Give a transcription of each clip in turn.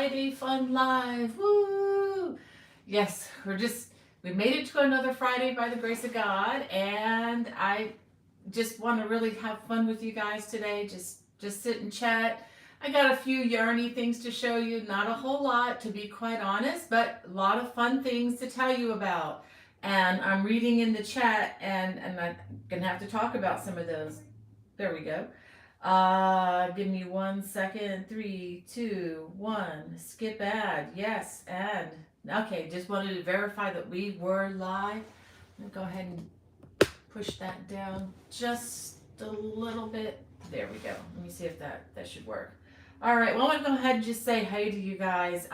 Friday Fun Live. Woo! Yes, we made it to another Friday by the grace of God, and I just want to really have fun with you guys today. Just sit and chat. I got a few yarny things to show you, not a whole lot to be quite honest, but a lot of fun things to tell you about. And I'm reading in the chat, and I'm gonna have to talk about some of those. There we go. Give me 1 second. 3, 2, 1. Skip ad. Yes, ad. Okay, just wanted to verify that we were live. Let me go ahead and push that down just a little bit. There we go. Let me see if that should work. All right, well, I'm gonna go ahead and just say hey to you guys.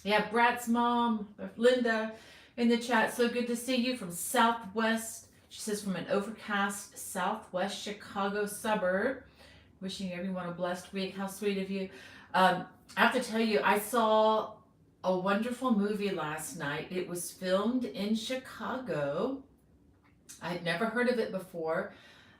Yeah, Brat's mom, Linda, in the chat. So good to see you from Southwest. She says from an overcast Southwest Chicago suburb. Wishing everyone a blessed week. How sweet of you. I have to tell you, I saw a wonderful movie last night. It was filmed in Chicago. I'd never heard of it before.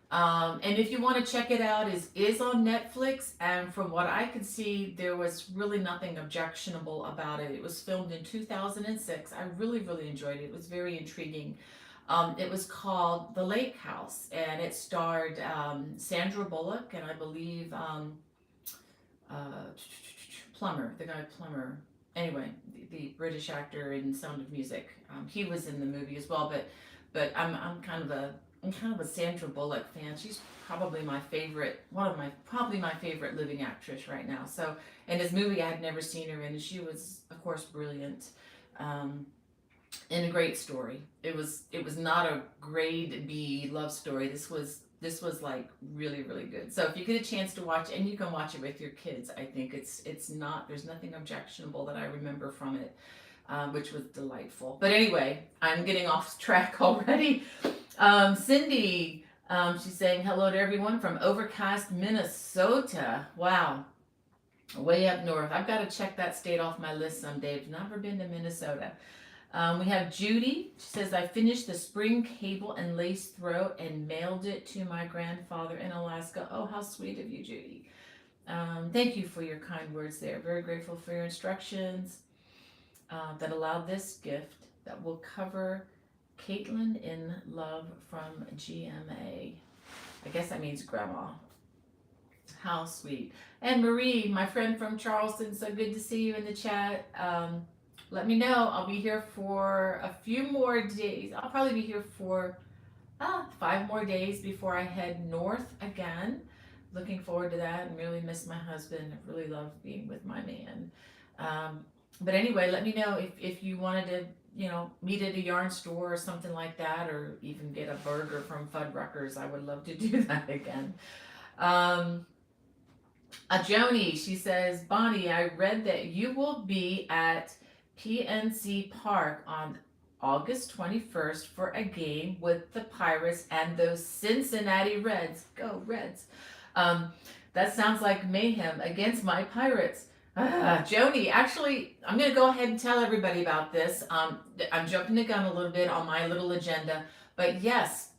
And if you want to check it out, is on Netflix. And from what I could see, there was really nothing objectionable about it. It was filmed in 2006. I really, really enjoyed it. It was very intriguing. It was called The Lake House, and it starred Sandra Bullock and I believe Plummer, the guy Plummer. Anyway, the British actor in Sound of Music. He was in the movie as well. But I'm kind of a Sandra Bullock fan. She's probably my favorite, probably my favorite living actress right now. So, in this movie I had never seen her in, and she was, of course, brilliant. And a great story. It was not a grade B love story. This was like really, really good. So if you get a chance to watch, and you can watch it with your kids, I think it's not, there's nothing objectionable that I remember from it, which was delightful. But anyway, I'm getting off track already. Cindy, she's saying hello to everyone from overcast Minnesota. Wow. Way up north. I've got to check that state off my list someday. I've never been to Minnesota. We have Judy. She says, I finished the spring cable and lace throw and mailed it to my grandfather in Alaska. Oh, how sweet of you, Judy. Thank you for your kind words there. Very grateful for your instructions that allowed this gift that will cover Caitlin in love from GMA. I guess that means grandma. How sweet. And Marie, my friend from Charleston, so good to see you in the chat. Let me know. I'll be here for a few more days. I'll probably be here for 5 more days before I head north again. Looking forward to that and really miss my husband. I really love being with my man. But anyway, let me know if you wanted to, meet at a yarn store or something like that, or even get a burger from Fuddruckers. I would love to do that again. Joni, she says, Bonnie, I read that you will be at PNC Park on August 21st for a game with the Pirates and those Cincinnati Reds. Go Reds. That sounds like mayhem against my Pirates. Joni, actually, I'm going to go ahead and tell everybody about this. I'm jumping the gun a little bit on my little agenda. But yes,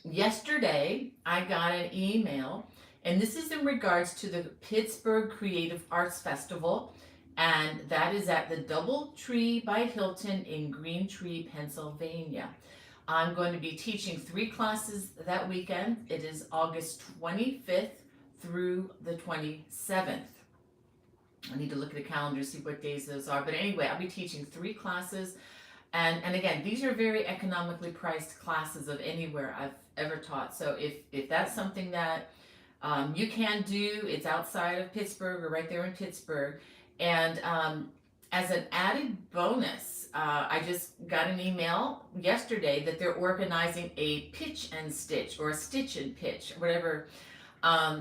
yesterday I got an email, and this is in regards to the Pittsburgh Creative Arts Festival. And that is at the Doubletree by Hilton in Green Tree, Pennsylvania. I'm going to be teaching 3 classes that weekend. It is August 25th through the 27th. I need to look at the calendar to see what days those are. But anyway, I'll be teaching 3 classes. And again, these are very economically priced classes of anywhere I've ever taught. So if that's something that you can do, it's outside of Pittsburgh or right there in Pittsburgh. And as an added bonus, I just got an email yesterday that they're organizing a pitch and stitch, or a stitch and pitch, whatever.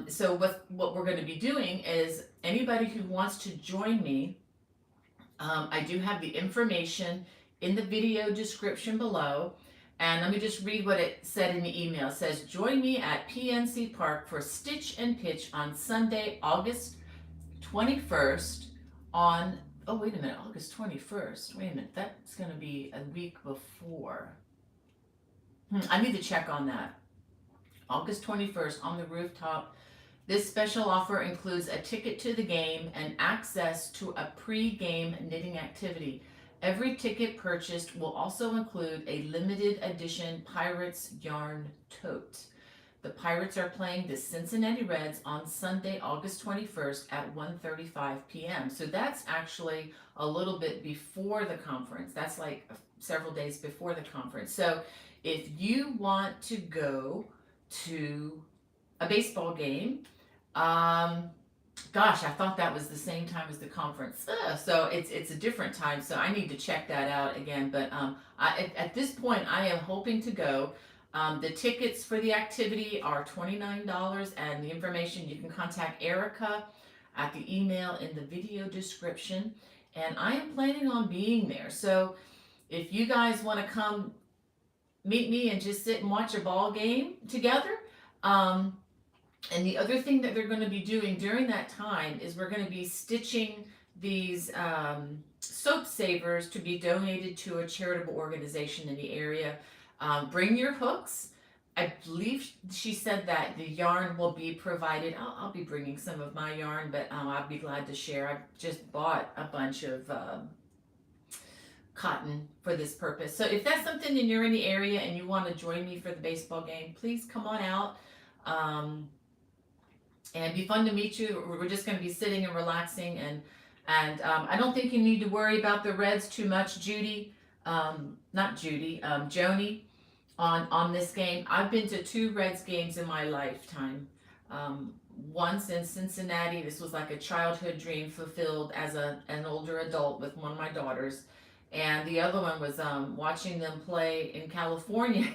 So what we're going to be doing is, anybody who wants to join me, I do have the information in the video description below. And let me just read what it said in the email. It says, join me at PNC Park for Stitch and Pitch on Sunday, August 21st. Wait a minute, August 21st. Wait a minute, that's going to be a week before. I need to check on that. August 21st on the Rooftop This special offer includes a ticket to the game and access to a pre-game knitting activity. Every ticket purchased will also include a limited edition Pirates Yarn Tote. The Pirates are playing the Cincinnati Reds on Sunday, August 21st at 1:35 p.m. So that's actually a little bit before the conference. That's like several days before the conference. So if you want to go to a baseball game, gosh, I thought that was the same time as the conference. So it's a different time. So I need to check that out again. But at this point, I am hoping to go. The tickets for the activity are $29, and the information you can contact Erica at the email in the video description. And I am planning on being there. So if you guys want to come meet me and just sit and watch a ball game together, and the other thing that they're going to be doing during that time is we're going to be stitching these soap savers to be donated to a charitable organization in the area. Bring your hooks. I believe she said that the yarn will be provided. I'll be bringing some of my yarn, but I'll be glad to share. I just bought a bunch of cotton for this purpose. So if that's something and you're in the area and you want to join me for the baseball game, please come on out. And it'd be fun to meet you. We're just going to be sitting and relaxing, and I don't think you need to worry about the Reds too much, Joni, on this game. I've been to 2 Reds games in my lifetime. Once in Cincinnati. This was like a childhood dream fulfilled as an older adult with one of my daughters, and the other one was watching them play in California.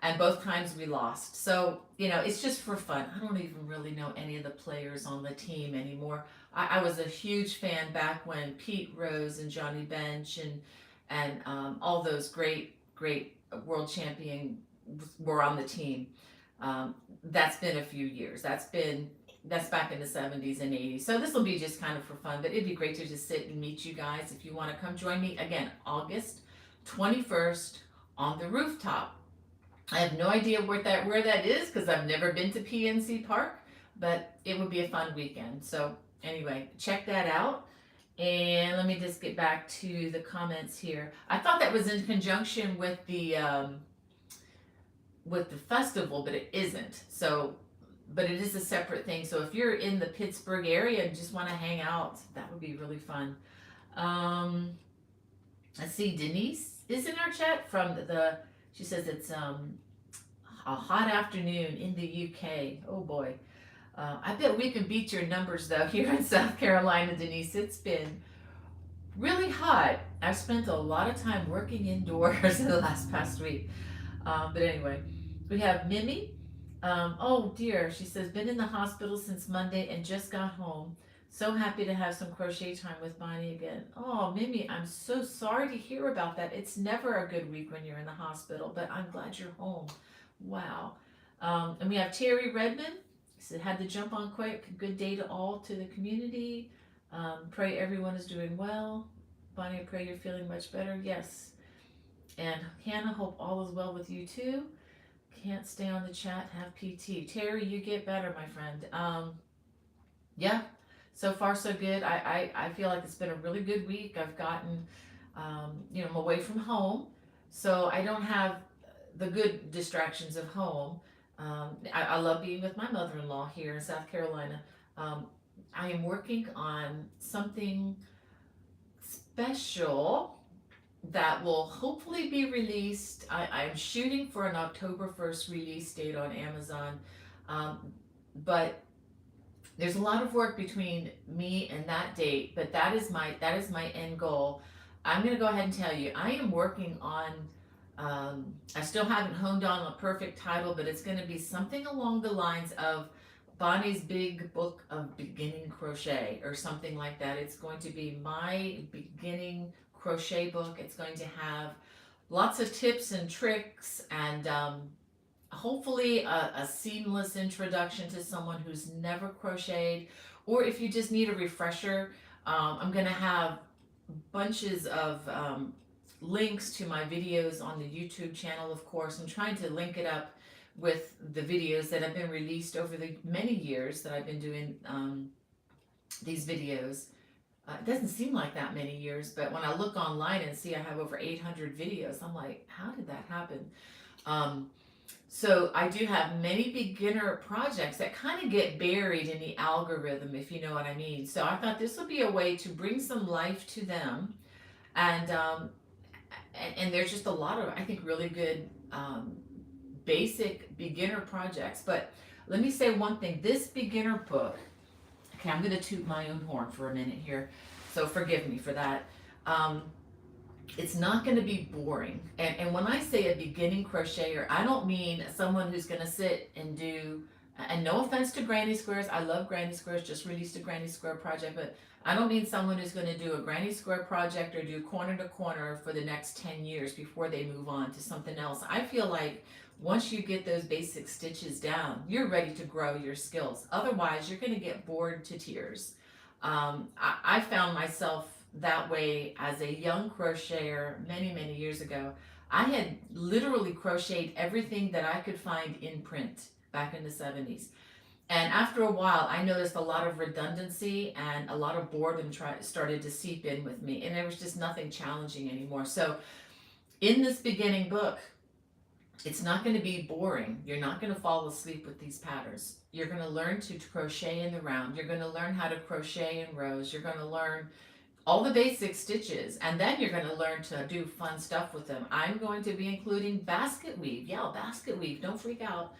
And both times we lost. So, it's just for fun. I don't even really know any of the players on the team anymore. I was a huge fan back when Pete Rose and Johnny Bench and all those great world champions were on the team. That's been a few years. That's back in the 70s and 80s. So this will be just kind of for fun, but it'd be great to just sit and meet you guys if you want to come join me. Again, August 21st on the Rooftop. I have no idea where that is because I've never been to PNC Park, but it would be a fun weekend. So anyway, check that out. And let me just get back to the comments here. I thought that was in conjunction with the festival, but it isn't. So, but it is a separate thing. So if you're in the Pittsburgh area and just want to hang out, that would be really fun. Let's see, Denise is in our chat from she says it's a hot afternoon in the UK. Oh boy. I bet we can beat your numbers though here in South Carolina, Denise. It's been really hot. I've spent a lot of time working indoors in the past week. But anyway, we have Mimi. Oh dear, she says, been in the hospital since Monday and just got home. So happy to have some crochet time with Bonnie again. Oh, Mimi, I'm so sorry to hear about that. It's never a good week when you're in the hospital, but I'm glad you're home. Wow. And we have Terry Redmond. He said, had to jump on quick. Good day to all, to the community. Pray everyone is doing well. Bonnie, I pray you're feeling much better. Yes. And Hannah, hope all is well with you too. Can't stay on the chat, have PT. Terry, you get better, my friend. Yeah. So far, so good. I feel like it's been a really good week. I've gotten, I'm away from home, so I don't have the good distractions of home. I love being with my mother-in-law here in South Carolina. I am working on something special that will hopefully be released. I'm shooting for an October 1st release date on Amazon, but there's a lot of work between me and that date, but that is my end goal. I'm going to go ahead and tell you, I am working on, I still haven't honed on a perfect title, but it's going to be something along the lines of Bonnie's Big Book of Beginning Crochet or something like that. It's going to be my beginning crochet book. It's going to have lots of tips and tricks and hopefully a seamless introduction to someone who's never crocheted, or if you just need a refresher. I'm going to have bunches of links to my videos on the YouTube channel, of course. I'm trying to link it up with the videos that have been released over the many years that I've been doing these videos. It doesn't seem like that many years, but when I look online and see I have over 800 videos, I'm like, how did that happen? Um, so I do have many beginner projects that kind of get buried in the algorithm, if you know what I mean. So I thought this would be a way to bring some life to them, and there's just a lot of, I think, really good basic beginner projects. But let me say one thing: this beginner book. Okay, I'm going to toot my own horn for a minute here, so forgive me for that. Um, it's not going to be boring. And when I say a beginning crocheter, I don't mean someone who's going to sit and do, and no offense to granny squares, I love granny squares, just released a granny square project, but I don't mean someone who's going to do a granny square project or do corner to corner for the next 10 years before they move on to something else. I feel like once you get those basic stitches down, you're ready to grow your skills. Otherwise, you're going to get bored to tears. I found myself that way as a young crocheter many, many years ago. I had literally crocheted everything that I could find in print back in the 70s. And after a while, I noticed a lot of redundancy and a lot of boredom started to seep in with me. And there was just nothing challenging anymore. So in this beginning book, it's not going to be boring. You're not going to fall asleep with these patterns. You're going to learn to crochet in the round. You're going to learn how to crochet in rows. You're going to learn all the basic stitches, and then you're going to learn to do fun stuff with them. I'm going to be including basket weave. Yeah, basket weave. Don't freak out.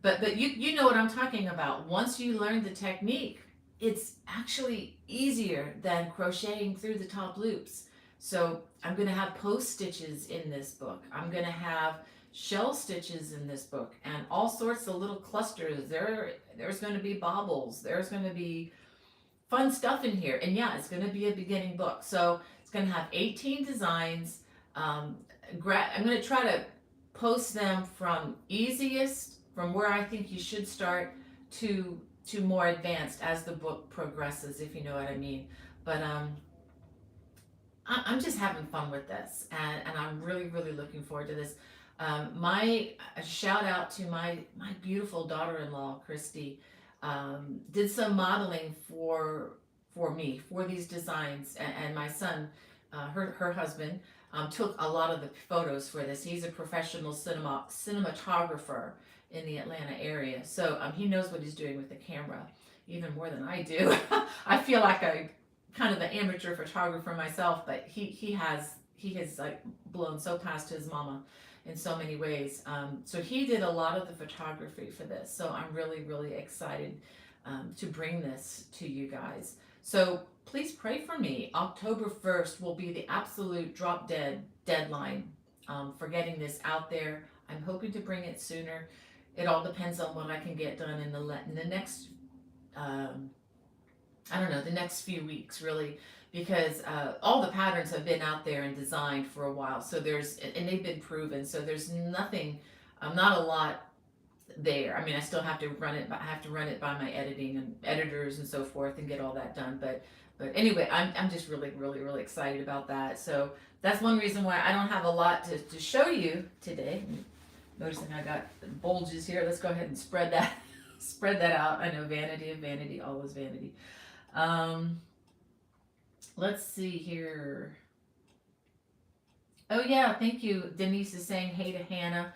But you know what I'm talking about. Once you learn the technique, it's actually easier than crocheting through the top loops. So I'm going to have post stitches in this book. I'm going to have shell stitches in this book, and all sorts of little clusters. There's going to be bobbles. There's going to be fun stuff in here. And yeah, it's going to be a beginning book. So it's going to have 18 designs. I'm going to try to post them from easiest, from where I think you should start, to more advanced as the book progresses, if you know what I mean. But I'm just having fun with this, and I'm really, really looking forward to this. My shout out to my beautiful daughter-in-law, Christy. Did some modeling for me for these designs, and my son, her husband, took a lot of the photos for this. He's a professional cinematographer in the Atlanta area, so he knows what he's doing with the camera even more than I do. I feel like a kind of an amateur photographer myself, but he has like blown so past his mama in so many ways. So he did a lot of the photography for this. So I'm really, really excited to bring this to you guys. So please pray for me. October 1st will be the absolute drop dead deadline for getting this out there. I'm hoping to bring it sooner. It all depends on what I can get done in the next, the next few weeks, really. Because all the patterns have been out there and designed for a while, so and they've been proven, so there's nothing, not a lot there. I mean, I still have to run it, but I have to run it by my editing and editors and so forth and get all that done. But anyway, I'm just really, really, really excited about that. So that's one reason why I don't have a lot to show you today. Noticing I got bulges here. Let's go ahead and spread that out. I know, vanity of vanity, always vanity. Let's see here. Oh yeah, thank you. Denise is saying hey to Hannah.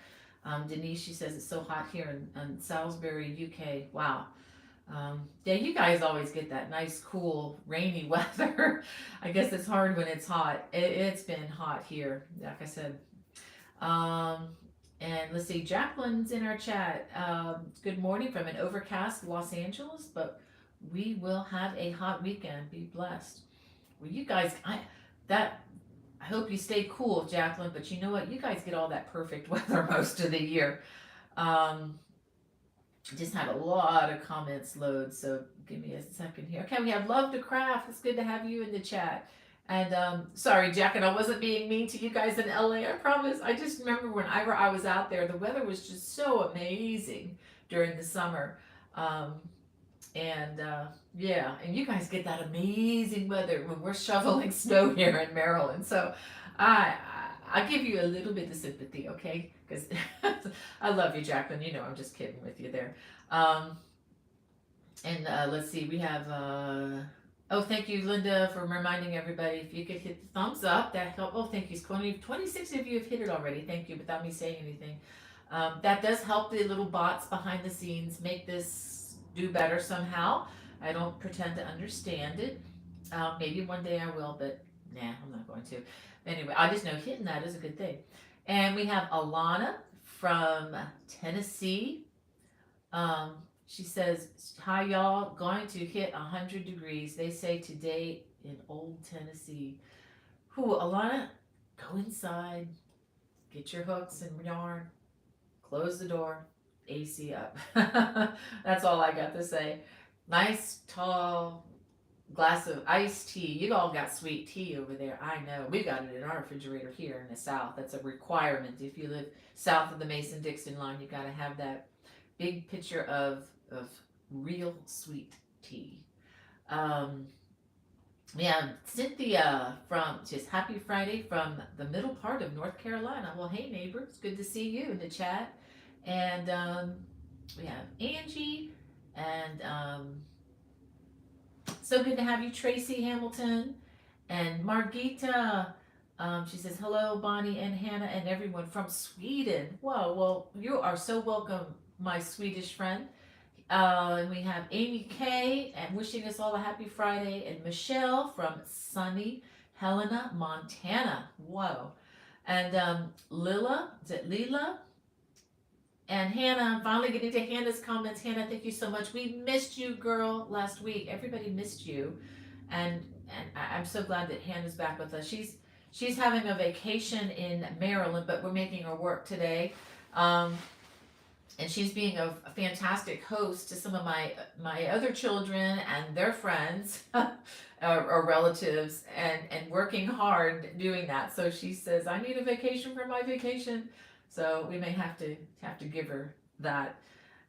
Denise, she says it's so hot here in Salisbury, UK. Wow. Yeah, you guys always get that nice, cool, rainy weather. I guess it's hard when it's hot. It's been hot here, like I said. And let's see, Jacqueline's in our chat. Good morning from an overcast Los Angeles, but we will have a hot weekend. Be blessed. Well, you guys, I hope you stay cool, Jacqueline, but you know what? You guys get all that perfect weather most of the year. Just had a lot of comments load, so give me a second here. Okay, we have Love to Craft. It's good to have you in the chat. And sorry, Jack, and I wasn't being mean to you guys in LA, I promise. I just remember whenever I was out there, the weather was just so amazing during the summer. Yeah, and you guys get that amazing weather when we're shoveling snow here in Maryland. So I I'll give you a little bit of sympathy, okay? Because I love you, Jacqueline. You know, I'm just kidding with you there. Um, and let's see, we have. Oh, thank you, Linda, for reminding everybody. If you could hit the thumbs up, that help. Oh, thank you, 26 of you have hit it already. Thank you, without me saying anything. That does help the little bots behind the scenes make this do better somehow. I don't pretend to understand it. Maybe one day I will, but nah, I'm not going to. Anyway, I just know hitting that is a good thing. And we have Alana from Tennessee. Um, she says, "Hi y'all, going to hit 100 degrees. They say today in Old Tennessee." Who, Alana, go inside, get your hooks and yarn, close the door, AC up. That's all I got to say. Nice tall glass of iced tea. You all got sweet tea over there. I know. We got it in our refrigerator here in the South. That's a requirement. If you live south of the Mason-Dixon line, you got to have that big pitcher of real sweet tea. Um, yeah, Cynthia from just happy Friday from the middle part of North Carolina. Well, hey neighbor, it's good to see you in the chat. And we have Angie and so good to have you, Tracy Hamilton and Margita. She says, hello, Bonnie and Hannah and everyone from Sweden. Whoa, well, you are so welcome, my Swedish friend. And we have Amy K and wishing us all a happy Friday, and Michelle from sunny Helena, Montana. Whoa. And Lila, is it Lila? And Hannah, I'm finally getting to Hannah's comments. Hannah, thank you so much. We missed you, girl, last week. Everybody missed you. And I'm so glad that Hannah's back with us. She's having a vacation in Maryland, but we're making her work today. And she's being a fantastic host to some of my other children and their friends or relatives, and working hard doing that. So she says, I need a vacation for my vacation. So we may have to give her that.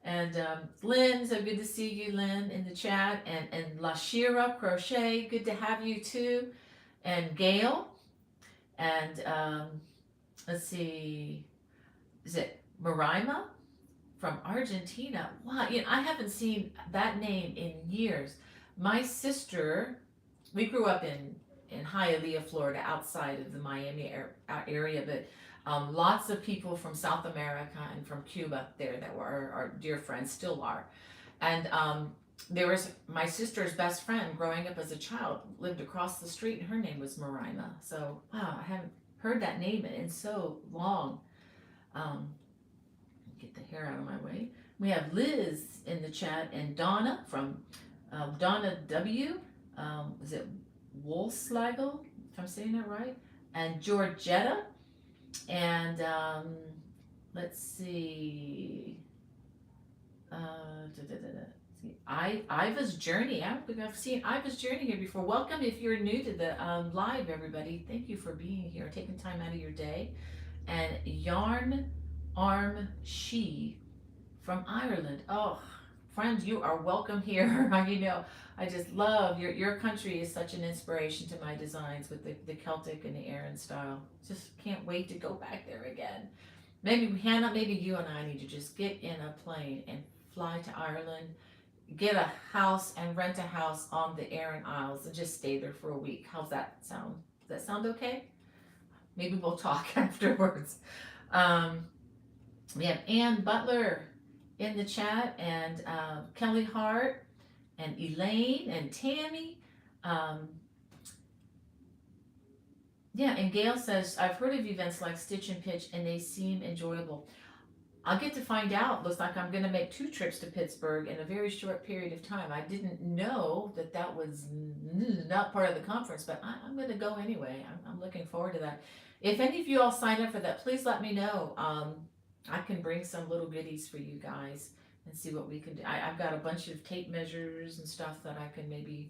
And Lynn, so good to see you, Lynn, in the chat. And Lashira Crochet, good to have you too. And Gail. And let's see, is it Marima from Argentina? Wow, you know, I haven't seen that name in years. My sister, we grew up in Hialeah, Florida, outside of the Miami area, but lots of people from South America and from Cuba there that were our dear friends, still are. And there was my sister's best friend growing up as a child, lived across the street, and her name was Marima. So, wow, I haven't heard that name in so long. Get the hair out of my way. We have Liz in the chat and Donna from Donna W. Is it Wolfslagel, if I'm saying that right? And Georgetta. And let's see. Iva's Journey. I don't think I've seen Iva's Journey here before. Welcome if you're new to the live, everybody. Thank you for being here, taking time out of your day. And Yarn Arm She from Ireland. Oh, friends, you are welcome here. You know, I just love your country is such an inspiration to my designs with the Celtic and the Aran style. Just can't wait to go back there again. Maybe Hannah, maybe you and I need to just get in a plane and fly to Ireland, get a house and rent a house on the Aran Isles and just stay there for a week. How's that sound? Does that sound okay? Maybe we'll talk afterwards. We have Ann Butler in the chat, and Kelly Hart, and Elaine, and Tammy. Yeah, and Gail says, I've heard of events like Stitch and Pitch, and they seem enjoyable. I'll get to find out. Looks like I'm going to make 2 trips to Pittsburgh in a very short period of time. I didn't know that was not part of the conference, but I'm going to go anyway. I'm looking forward to that. If any of you all sign up for that, please let me know. I can bring some little goodies for you guys and see what we can do. I've got a bunch of tape measures and stuff that I can maybe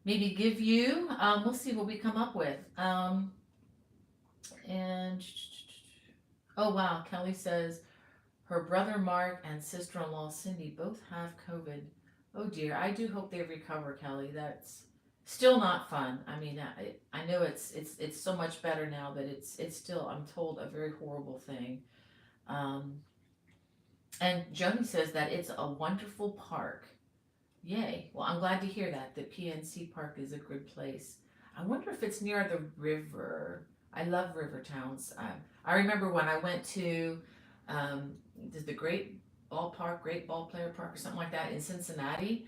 give you. We'll see what we come up with. And oh wow, Kelly says her brother Mark and sister-in-law Cindy both have COVID. Oh dear, I do hope they recover, Kelly. That's Still not fun. I mean, I know it's so much better now, but it's still, I'm told, a very horrible thing. Um, and Joni says that it's a wonderful park. Yay. Well, I'm glad to hear that. The PNC Park is a good place. I wonder if it's near the river. I love river towns. I remember when I went to um, the Great Ball Player Park or something like that in Cincinnati.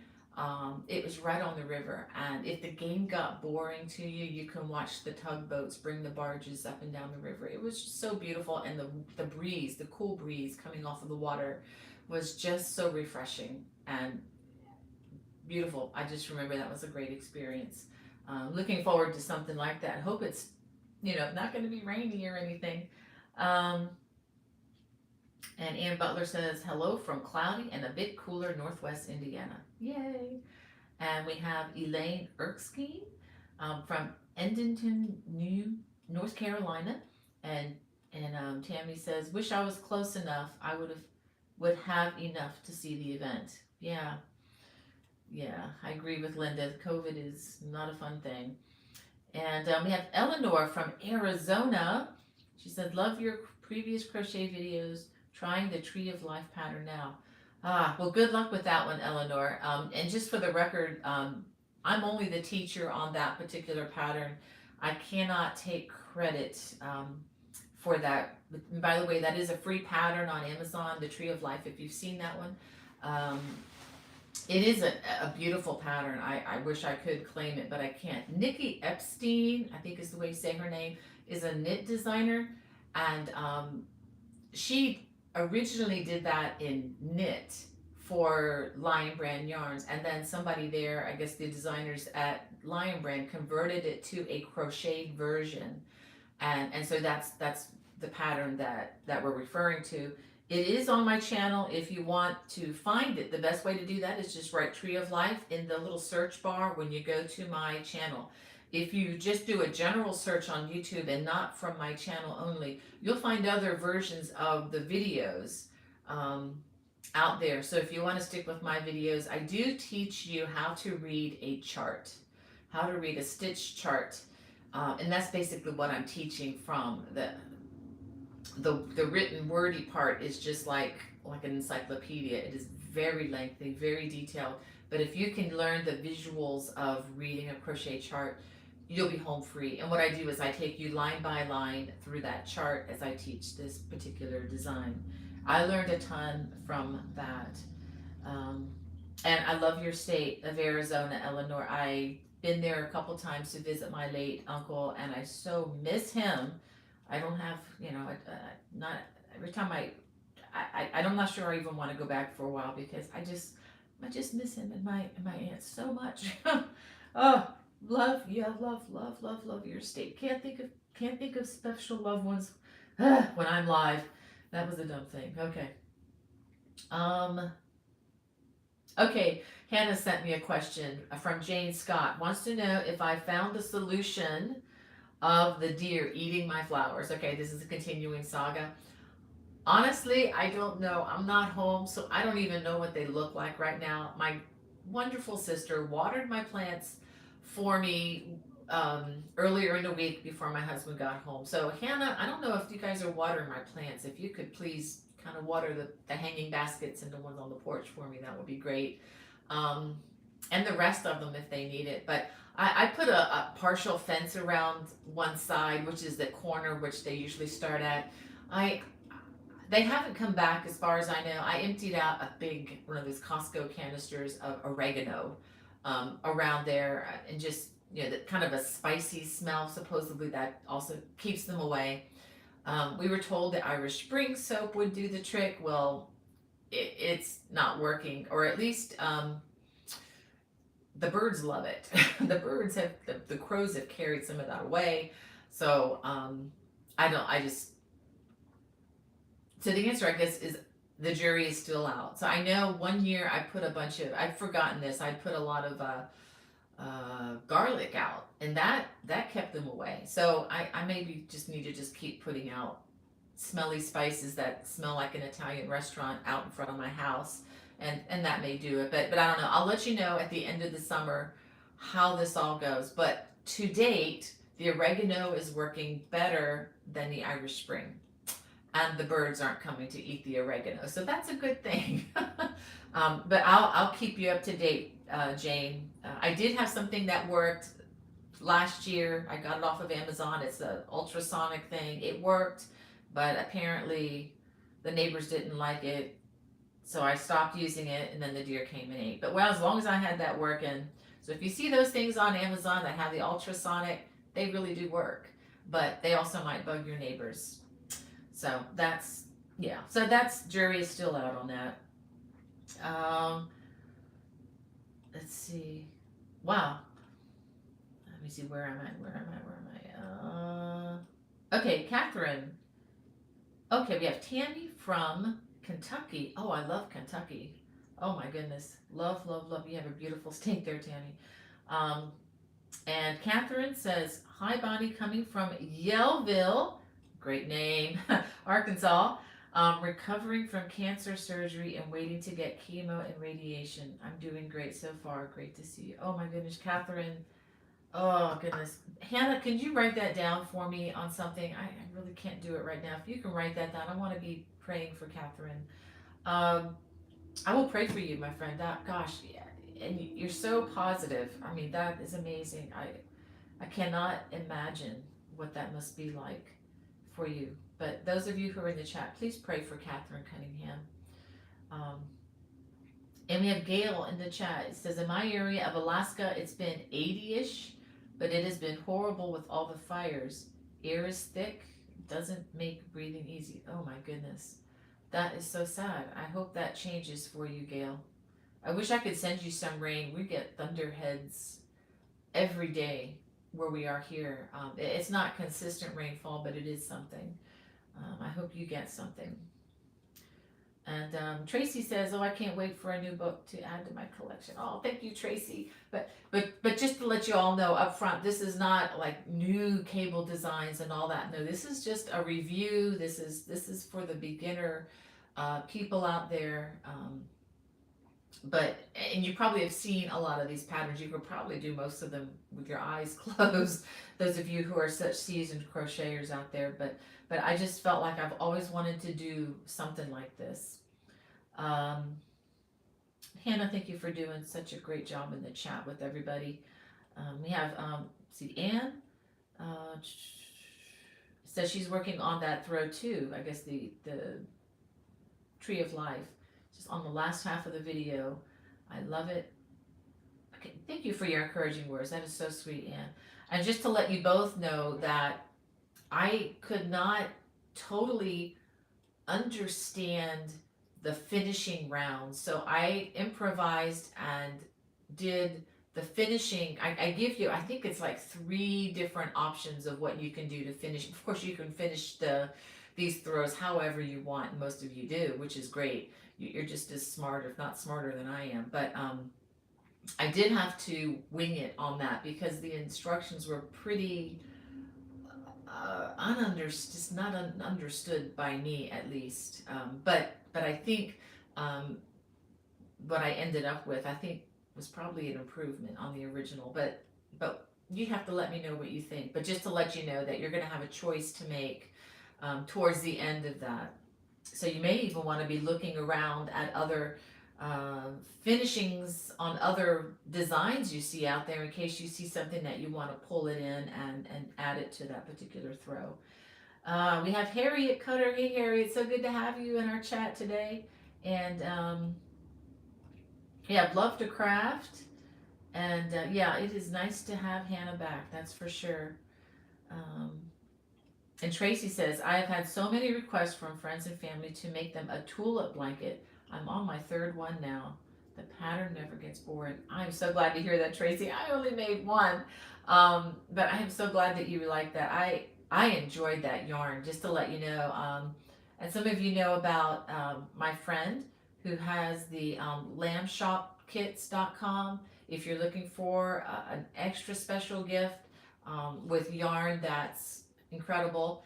It was right on the river, and if the game got boring to you, you can watch the tugboats bring the barges up and down the river. It was just so beautiful, and the breeze, the cool breeze coming off of the water, was just so refreshing and beautiful. I just remember that was a great experience. Looking forward to something like that. Hope it's, not going to be rainy or anything. Um, and Ann Butler says, hello from cloudy and a bit cooler Northwest Indiana. Yay. And we have Elaine Erskine from Edenton, North Carolina. And Tammy says, wish I was close enough. I would have enough to see the event. Yeah. Yeah, I agree with Linda. COVID is not a fun thing. And we have Eleanor from Arizona. She said, love your previous crochet videos, trying the Tree of Life pattern now. Well, good luck with that one, Eleanor. And just for the record, I'm only the teacher on that particular pattern. I cannot take credit for that. By the way, that is a free pattern on Amazon, the Tree of Life, if you've seen that one. It is a beautiful pattern. I wish I could claim it, but I can't. Nikki Epstein, I think is the way you say her name, is a knit designer, and she originally did that in knit for Lion Brand Yarns, and then somebody there, I guess the designers at Lion Brand, converted it to a crocheted version, and so that's the pattern that we're referring to. It is on my channel if you want to find it. The best way to do that is just write Tree of Life in the little search bar when you go to my channel. If you just do a general search on YouTube and not from my channel only, you'll find other versions of the videos out there. So if you want to stick with my videos, I do teach you how to read a chart, how to read a stitch chart. And that's basically what I'm teaching from the written wordy part is just like an encyclopedia. It is very lengthy, very detailed. But if you can learn the visuals of reading a crochet chart, you'll be home free. And what I do is I take you line by line through that chart as I teach this particular design. I learned a ton from that. And I love your state of Arizona, Eleanor. I've been there a couple times to visit my late uncle, and I so miss him. I don't have, not every time I'm not sure I even want to go back for a while because I just miss him and my aunt so much. Oh, love, yeah, love your state. Can't think of special loved ones when I'm live. That was a dumb thing. Okay. Okay, Hannah sent me a question from Jane Scott. Wants to know if I found the solution of the deer eating my flowers. Okay, this is a continuing saga. Honestly, I don't know. I'm not home, so I don't even know what they look like right now. My wonderful sister watered my plants for me earlier in the week before my husband got home. So Hannah, I don't know if you guys are watering my plants. If you could please kind of water the hanging baskets and the ones on the porch for me, that would be great. And the rest of them if they need it. But I put a partial fence around one side, which is the corner which they usually start at. They haven't come back as far as I know. I emptied out a big one of those Costco canisters of oregano around there, and just that kind of a spicy smell. Supposedly that also keeps them away. We were told that Irish Spring soap would do the trick. Well, it's not working, or at least the birds love it. The crows have carried some of that away. So so the answer, I guess, is the jury is still out. So I know one year I put I've forgotten this, I put a lot of garlic out, and that kept them away. So I maybe just need to just keep putting out smelly spices that smell like an Italian restaurant out in front of my house, and that may do it. But I don't know. I'll let you know at the end of the summer how this all goes. But to date, the oregano is working better than the Irish Spring. And the birds aren't coming to eat the oregano. So that's a good thing. But I'll keep you up to date, Jane. I did have something that worked last year. I got it off of Amazon. It's the ultrasonic thing. It worked, but apparently the neighbors didn't like it. So I stopped using it, and then the deer came and ate. But well, as long as I had that working. So if you see those things on Amazon that have the ultrasonic, they really do work. But they also might bug your neighbors. So that's, yeah. So that's, jury is still out on that. Um, let's see. Wow. Let me see, where am I? Okay, Catherine. Okay, we have Tammy from Kentucky. Oh, I love Kentucky. Oh my goodness. Love, love, love. You have a beautiful state there, Tammy. Um, and Catherine says, hi, Bonnie, coming from Yellville. Great name. Arkansas. Recovering from cancer surgery and waiting to get chemo and radiation. I'm doing great so far. Great to see you. Oh my goodness, Catherine. Oh goodness. Hannah, can you write that down for me on something? I really can't do it right now. If you can write that down, I want to be praying for Catherine. I will pray for you, my friend. Gosh, yeah, and you're so positive. I mean, that is amazing. I cannot imagine what that must be like for you. But those of you who are in the chat, please pray for Catherine Cunningham. And we have Gail in the chat. It says, in my area of Alaska, it's been 80-ish, but it has been horrible with all the fires. Air is thick, doesn't make breathing easy. Oh my goodness. That is so sad. I hope that changes for you, Gail. I wish I could send you some rain. We get thunderheads every day where we are here. It's not consistent rainfall, but it is something. I hope you get something. And Tracy says, "Oh, I can't wait for a new book to add to my collection." Oh, thank you, Tracy. But just to let you all know up front, this is not like new cable designs and all that. No, this is just a review. This is for the beginner people out there. And you probably have seen a lot of these patterns. You could probably do most of them with your eyes closed. Those of you who are such seasoned crocheters out there, but I just felt like I've always wanted to do something like this. Hannah, thank you for doing such a great job in the chat with everybody. We have, see, Anne says she's working on that throw too. I guess the Tree of Life, just on the last half of the video. I love it. Okay, thank you for your encouraging words. That is so sweet, Anne. And just to let you both know that I could not totally understand the finishing rounds. So I improvised and did the finishing. I give you, I think it's like 3 different options of what you can do to finish. Of course, you can finish these throws however you want, and most of you do, which is great. You're just as smart, if not smarter than I am. But I did have to wing it on that because the instructions were pretty just not understood by me, at least. But I think what I ended up with, I think, was probably an improvement on the original. But you have to let me know what you think. But just to let you know that you're going to have a choice to make towards the end of that. So you may even want to be looking around at other finishings on other designs you see out there in case you see something that you want to pull it in and add it to that particular throw. We have Harriet Cutter. Hey Harriet, so good to have you in our chat today. And yeah, love to craft. And yeah, it is nice to have Hannah back, that's for sure. And Tracy says, I have had so many requests from friends and family to make them a tulip blanket. I'm on my 3rd one now. The pattern never gets boring. I'm so glad to hear that, Tracy. I only made 1. But I am so glad that you like that. I enjoyed that yarn, just to let you know. And some of you know about my friend who has the lambshopkits.com. If you're looking for an extra special gift with yarn that's incredible,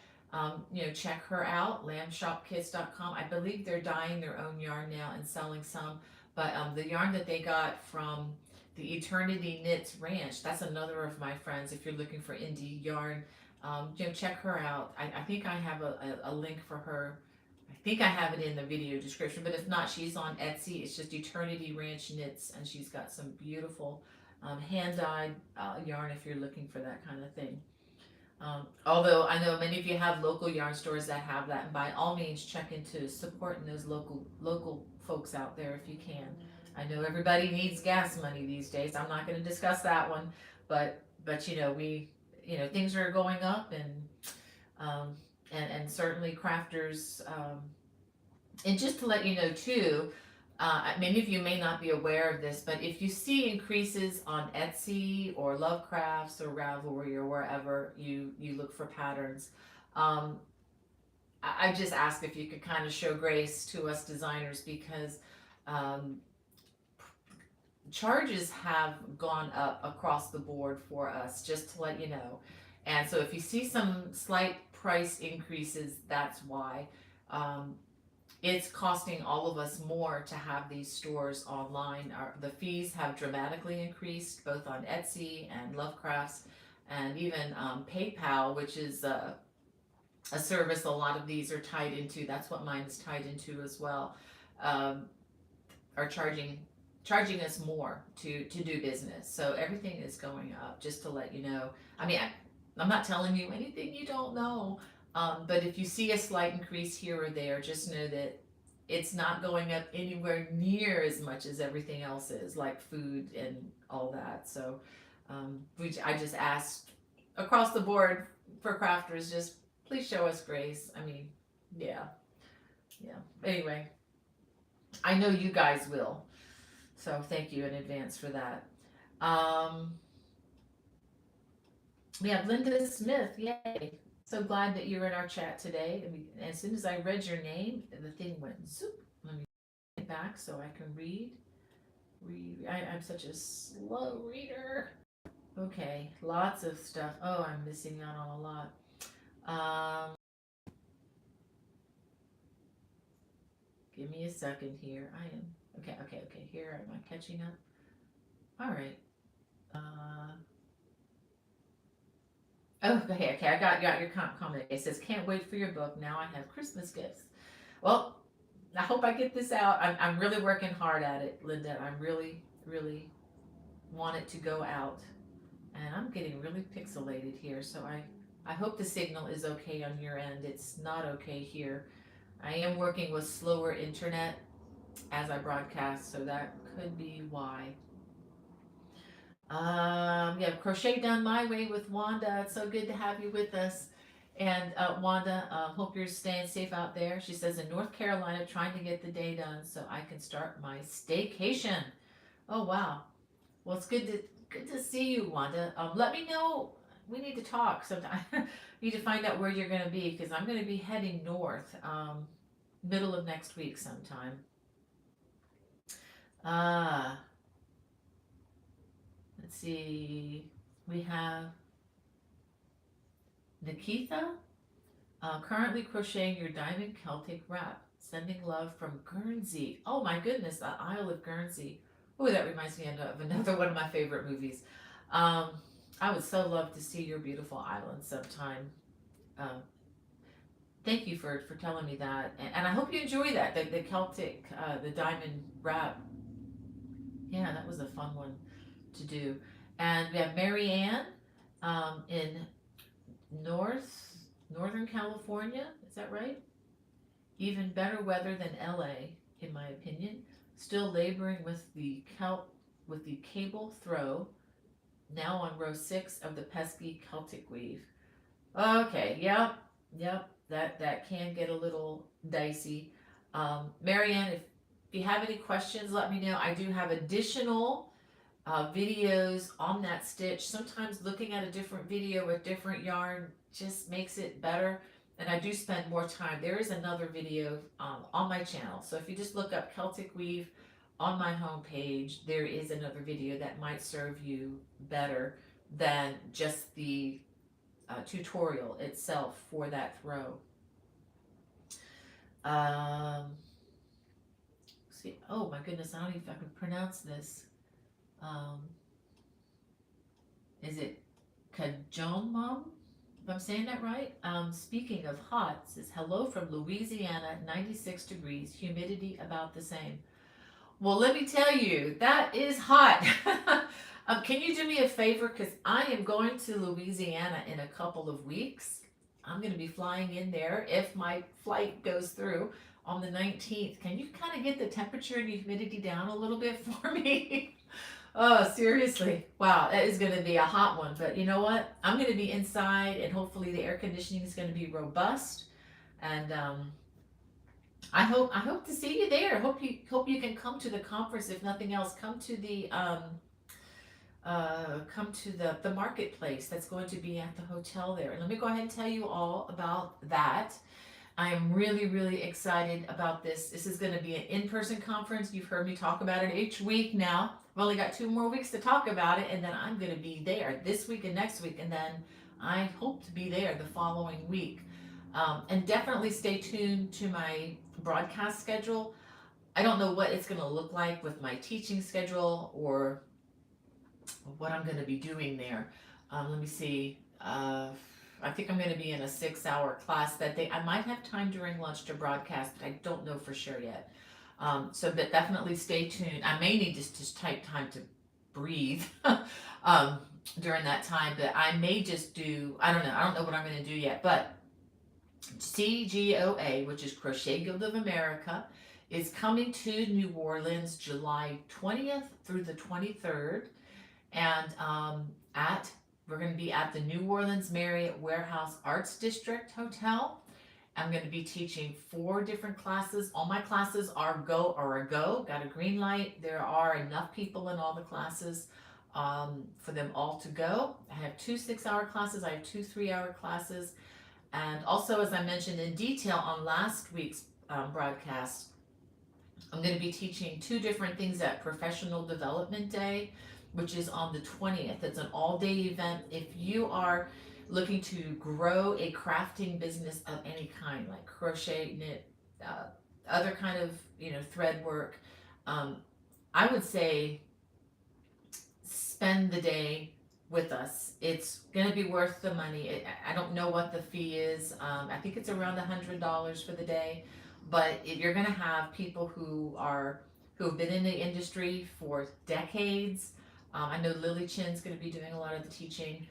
check her out, lambshopkits.com. I believe they're dyeing their own yarn now and selling some, but the yarn that they got from the Eternity Knits Ranch. That's another of my friends. If you're looking for indie yarn, check her out. I think I have a link for her. I think I have it in the video description, but if not, she's on Etsy. It's just Eternity Ranch Knits, and she's got some beautiful hand-dyed yarn if you're looking for that kind of thing. Although I know many of you have local yarn stores that have that, and by all means check into supporting those local folks out there if you can. I know everybody needs gas money these days. I'm not going to discuss that one, but things are going up, and certainly crafters. And just to let you know too, many of you may not be aware of this, but if you see increases on Etsy or Lovecrafts or Ravelry or wherever you look for patterns, I just ask if you could kind of show grace to us designers, because charges have gone up across the board for us, just to let you know. And so if you see some slight price increases, that's why. It's costing all of us more to have these stores online. The fees have dramatically increased, both on Etsy and Lovecrafts, and even PayPal, which is a service a lot of these are tied into. That's what mine is tied into as well. Are charging us more to do business. So everything is going up, just to let you know. I mean, I'm not telling you anything you don't know. But if you see a slight increase here or there, just know that it's not going up anywhere near as much as everything else is, like food and all that. So I just asked across the board for crafters, just please show us grace. I mean, yeah. Anyway, I know you guys will. So thank you in advance for that. We have Linda Smith. Yay. So glad that you're in our chat today. And as soon as I read your name, the thing went zoop. Let me get back so I can read. I'm such a slow reader. Okay, lots of stuff. Oh, I'm missing out on a lot. Give me a second here. I am okay. Here, am I catching up? All right. Okay. I got your comment. It says, "Can't wait for your book. Now I have Christmas gifts." Well, I hope I get this out. I'm really working hard at it, Linda. I really want it to go out, and I'm getting really pixelated here. So I hope the signal is okay on your end. It's not okay here. I am working with slower internet as I broadcast, so that could be why. Yeah, Crochet Done My Way with Wanda. It's so good to have you with us. And Wanda, hope you're staying safe out there. She says, in North Carolina, trying to get the day done so I can start my staycation. Oh wow. Well, it's good to see you, Wanda. Let me know. We need to talk sometime. Need to find out where you're going to be, because I'm going to be heading north, middle of next week sometime. Let's see. We have Nikita, currently crocheting your diamond Celtic wrap. Sending love from Guernsey. Oh my goodness, the Isle of Guernsey. Oh, that reminds me of another one of my favorite movies. I would so love to see your beautiful island sometime. Thank you for telling me that, and I hope you enjoy that. The Celtic, the diamond wrap. Yeah, that was a fun one to do. And we have Mary Ann in Northern California. Is that right? Even better weather than LA, in my opinion. Still laboring with the cable throw. Now on row 6 of the pesky Celtic weave. Okay, yep. That can get a little dicey. Marianne, if you have any questions, let me know. I do have additional videos on that stitch. Sometimes looking at a different video with different yarn just makes it better, and I do spend more time. There is another video on my channel, so if you just look up Celtic Weave on my homepage, there is another video that might serve you better than just the tutorial itself for that throw. See, oh my goodness, I don't even know if I can pronounce this. Um, is it Kajonmom? If I'm saying that right. Speaking of hot, says hello from Louisiana, 96 degrees, humidity about the same. Well, let me tell you, that is hot. Can you do me a favor? Because I am going to Louisiana in a couple of weeks. I'm going to be flying in there if my flight goes through on the 19th. Can you kind of get the temperature and humidity down a little bit for me? Oh, seriously. Wow, that is going to be a hot one. But you know what? I'm going to be inside, and hopefully the air conditioning is going to be robust. And I hope to see you there. Hope you can come to the conference. If nothing else, come to the marketplace that's going to be at the hotel there. And let me go ahead and tell you all about that. I am really, really excited about this. This is going to be an in-person conference. You've heard me talk about it each week now. I've only got 2 more weeks to talk about it, and then I'm going to be there this week and next week, and then I hope to be there the following week. And definitely stay tuned to my broadcast schedule. I don't know what it's going to look like with my teaching schedule or what I'm going to be doing there. Let me see. I think I'm going to be in a 6-hour class that day. I might have time during lunch to broadcast, but I don't know for sure yet. But definitely stay tuned. I may need just take time to breathe during that time, but I may just do, I don't know. I don't know what I'm going to do yet, but CGOA, which is Crochet Guild of America, is coming to New Orleans July 20th through the 23rd. And we're going to be at the New Orleans Marriott Warehouse Arts District Hotel. I'm going to be teaching 4 different classes. All my classes are a go. Got a green light. There are enough people in all the classes for them all to go. I have 2 6-hour classes. I have 2 3-hour classes. And also, as I mentioned in detail on last week's broadcast, I'm going to be teaching 2 different things at Professional Development Day, which is on the 20th. It's an all-day event. If you are looking to grow a crafting business of any kind, like crochet, knit, other kind of thread work, I would say spend the day with us. It's going to be worth the money. I don't know what the fee is. I think it's around $100 for the day, but you're going to have people who have been in the industry for decades. I know Lily Chin's going to be doing a lot of the teaching.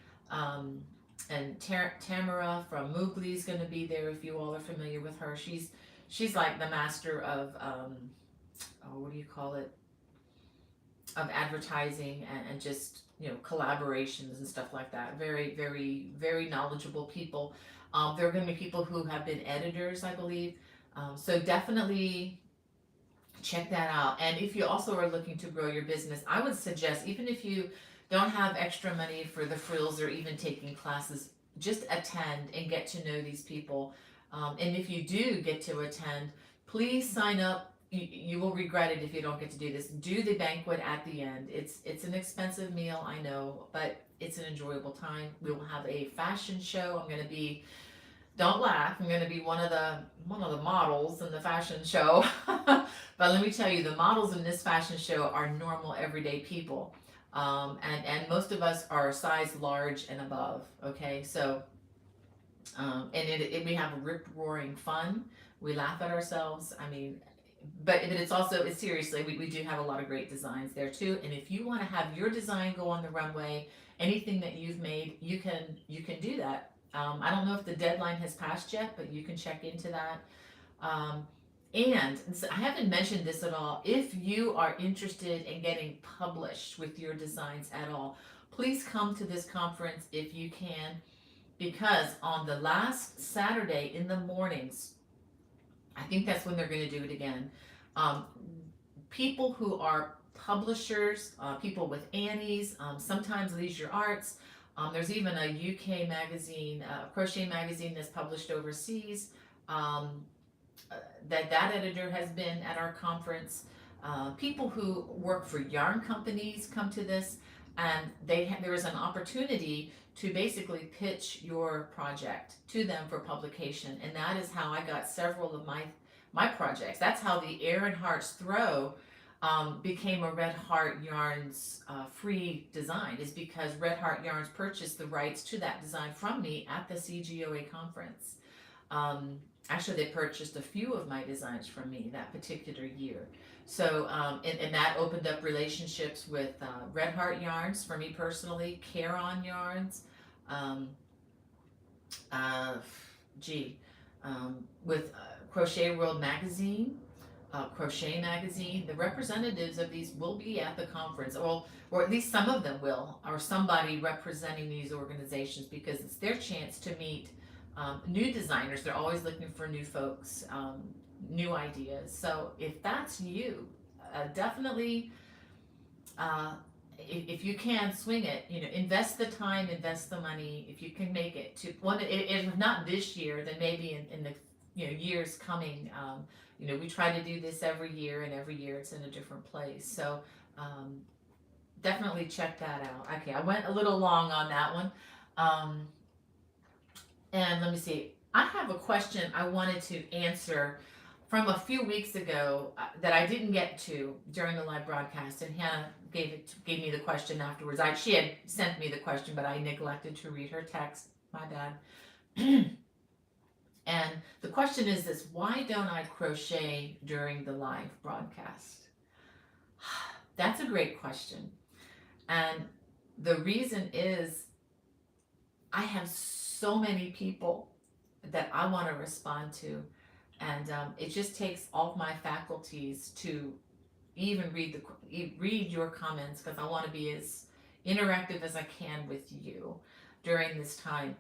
And Tamara from Moogly is going to be there if you all are familiar with her. She's like the master of, what do you call it? Of advertising and just, collaborations and stuff like that. Very, very, very knowledgeable people. There are going to be people who have been editors, I believe. So definitely check that out. And if you also are looking to grow your business, I would suggest, even if you don't have extra money for the frills or even taking classes, just attend and get to know these people. And if you do get to attend, please sign up. You will regret it if you don't get to do this. Do the banquet at the end. It's an expensive meal, I know, but it's an enjoyable time. We will have a fashion show. I'm going to be, don't laugh, I'm going to be one of the models in the fashion show. But let me tell you, the models in this fashion show are normal, everyday people. And most of us are size large and above. Okay, so and we have rip roaring fun. We laugh at ourselves. I mean, but it's seriously, we do have a lot of great designs there too. And if you want to have your design go on the runway, anything that you've made, you can do that. I don't know if the deadline has passed yet, but you can check into that. And I haven't mentioned this at all. If you are interested in getting published with your designs at all, please come to this conference if you can, because on the last Saturday in the mornings, I think that's when they're going to do it again. People who are publishers, people with Annie's, sometimes Leisure Arts. There's even a UK magazine, crochet magazine that's published overseas. That editor has been at our conference. People who work for yarn companies come to this, and there is an opportunity to basically pitch your project to them for publication, and that is how I got several of my projects. That's how the Aran Hearts Throw became a Red Heart Yarns free design is because Red Heart Yarns purchased the rights to that design from me at the CGOA conference. Um, Actually, they purchased a few of my designs from me that particular year. So, and that opened up relationships with Red Heart Yarns for me personally, Aran Yarns, um, uh, gee, with Crochet World Magazine, Crochet Magazine. The representatives of these will be at the conference, or at least some of them will, or somebody representing these organizations, because it's their chance to meet new designers. They're always looking for new folks, new ideas. So if that's you, definitely, if you can swing it, invest the time, invest the money. If you can make it to one, if not this year, then maybe in the years coming. We try to do this every year, and every year it's in a different place. So definitely check that out. Okay, I went a little long on that one. And let me see. I have a question I wanted to answer from a few weeks ago that I didn't get to during the live broadcast, and Hannah gave me the question afterwards. She had sent me the question, but I neglected to read her text. My bad. And the question is this: why don't I crochet during the live broadcast? That's a great question, and the reason is I have so many people that I want to respond to, and it just takes all my faculties to even read your comments, because I want to be as interactive as I can with you during this time.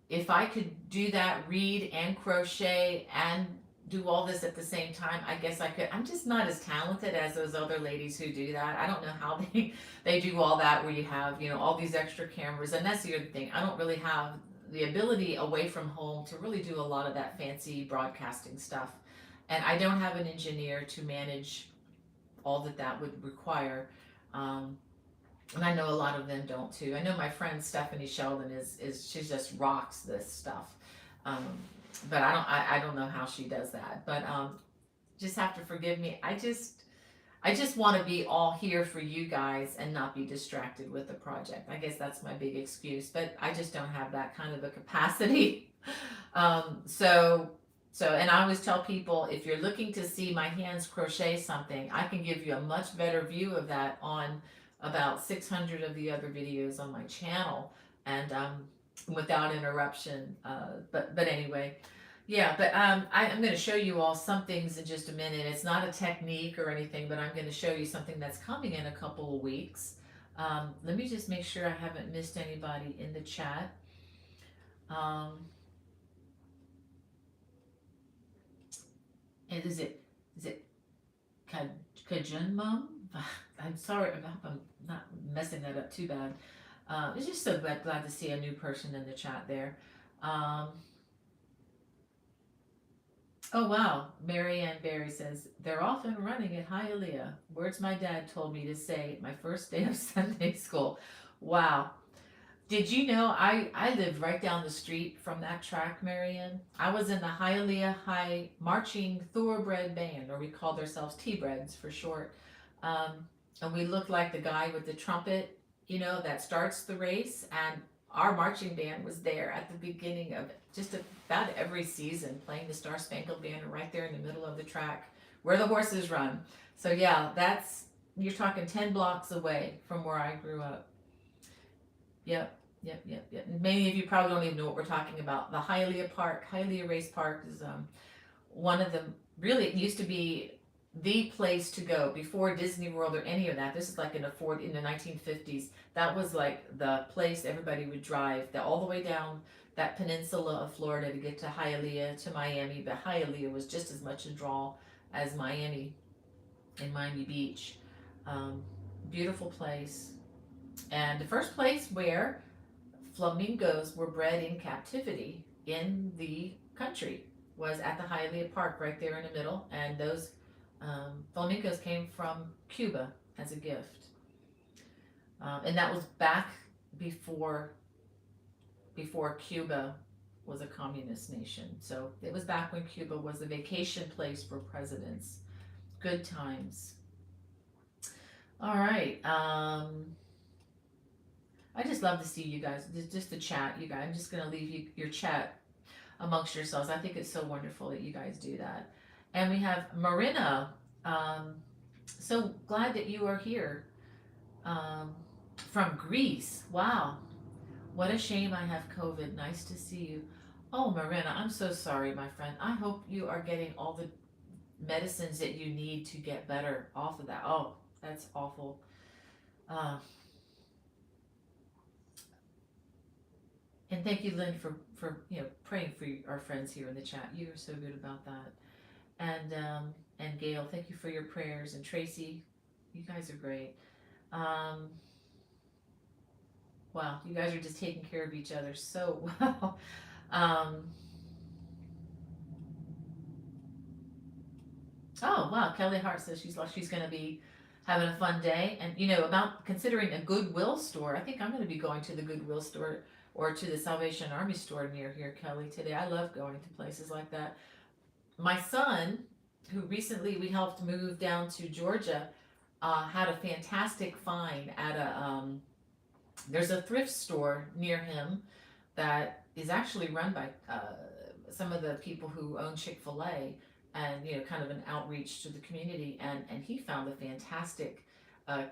If I could do that, read and crochet and do all this at the same time, I guess I could. I'm just not as talented as those other ladies who do that. I don't know how they do all that, where you have all these extra cameras. And that's the other thing, I don't really have the ability away from home to really do a lot of that fancy broadcasting stuff, and I don't have an engineer to manage all that would require. And I know a lot of them don't too. I know my friend Stephanie Sheldon is she just rocks this stuff. But I don't know how she does that. But just have to forgive me. I just want to be all here for you guys and not be distracted with the project. I guess that's my big excuse, but I just don't have that kind of a capacity. And I always tell people, if you're looking to see my hands crochet something, I can give you a much better view of that on about 600 of the other videos on my channel, and without interruption. But anyway, yeah. But I'm going to show you all some things in just a minute. It's not a technique or anything, but I'm going to show you something that's coming in a couple of weeks. Let me just make sure I haven't missed anybody in the chat. And is it Kajun Mom? I'm sorry, I hope I'm not messing that up too bad. It's just so glad to see a new person in the chat there. Oh wow, Marianne Berry says, they're off and running at Hialeah. Words my dad told me to say my first day of Sunday school. Wow. Did you know I live right down the street from that track, Marianne? I was in the Hialeah High Marching Thoroughbred Band, or we called ourselves T-Breds for short. And we looked like the guy with the trumpet, that starts the race. And our marching band was there at the beginning of just about every season, playing the Star Spangled Banner right there in the middle of the track where the horses run. So yeah, you're talking 10 blocks away from where I grew up. Yep. Many of you probably don't even know what we're talking about. The Hialeah Race Park is one of the, really, it used to be the place to go before Disney World or any of that. This is like in the 1950s. That was like the place everybody would drive all the way down that peninsula of Florida to get to Hialeah, to Miami. But Hialeah was just as much a draw as Miami and Miami Beach. Beautiful place. And the first place where flamingos were bred in captivity in the country was at the Hialeah Park right there in the middle. And those flamingos came from Cuba as a gift. And that was back before Cuba was a communist nation. So it was back when Cuba was a vacation place for presidents. Good times. All right. I just love to see you guys, just the chat, you guys. I'm just gonna leave you your chat amongst yourselves. I think it's so wonderful that you guys do that. And we have Marina. Um, so glad that you are here. Um, from Greece. Wow. What a shame I have COVID. Nice to see you. Oh, Marina, I'm so sorry, my friend. I hope you are getting all the medicines that you need to get better off of that. Oh, that's awful. Uh, and thank you, Lynn, for praying for our friends here in the chat. You are so good about that. And Gail, thank you for your prayers. And Tracy, you guys are great. Um, wow, you guys are just taking care of each other so well. Um, oh wow, Kelly Hart says she's going to be having a fun day. And about considering a Goodwill store, I think I'm going to be going to the Goodwill store or to the Salvation Army store near here, Kelly, today. I love going to places like that. My son, who recently we helped move down to Georgia, had a fantastic find at there's a thrift store near him that is actually run by some of the people who own Chick-fil-A, and kind of an outreach to the community, and he found a fantastic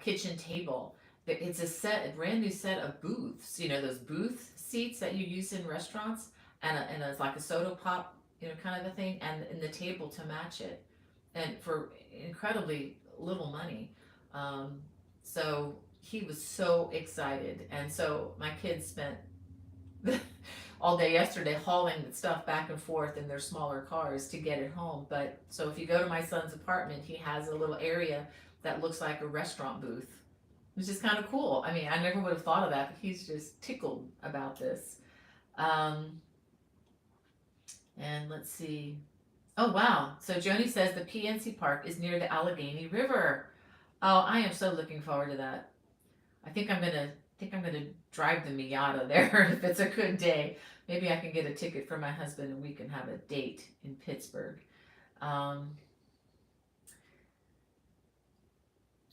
kitchen table. It's a brand new set of booths, those booth seats that you use in restaurants, and it's like a soda pop, kind of a thing, and the table to match it, and for incredibly little money. So he was so excited, and so my kids spent all day yesterday hauling the stuff back and forth in their smaller cars to get it home. But so if you go to my son's apartment, he has a little area that looks like a restaurant booth, which is kind of cool. I mean, I never would have thought of that, but he's just tickled about this. And let's see. Oh wow! So Joni says the PNC Park is near the Allegheny River. Oh, I am so looking forward to that. I think I'm gonna drive the Miata there if it's a good day. Maybe I can get a ticket for my husband and we can have a date in Pittsburgh. Um,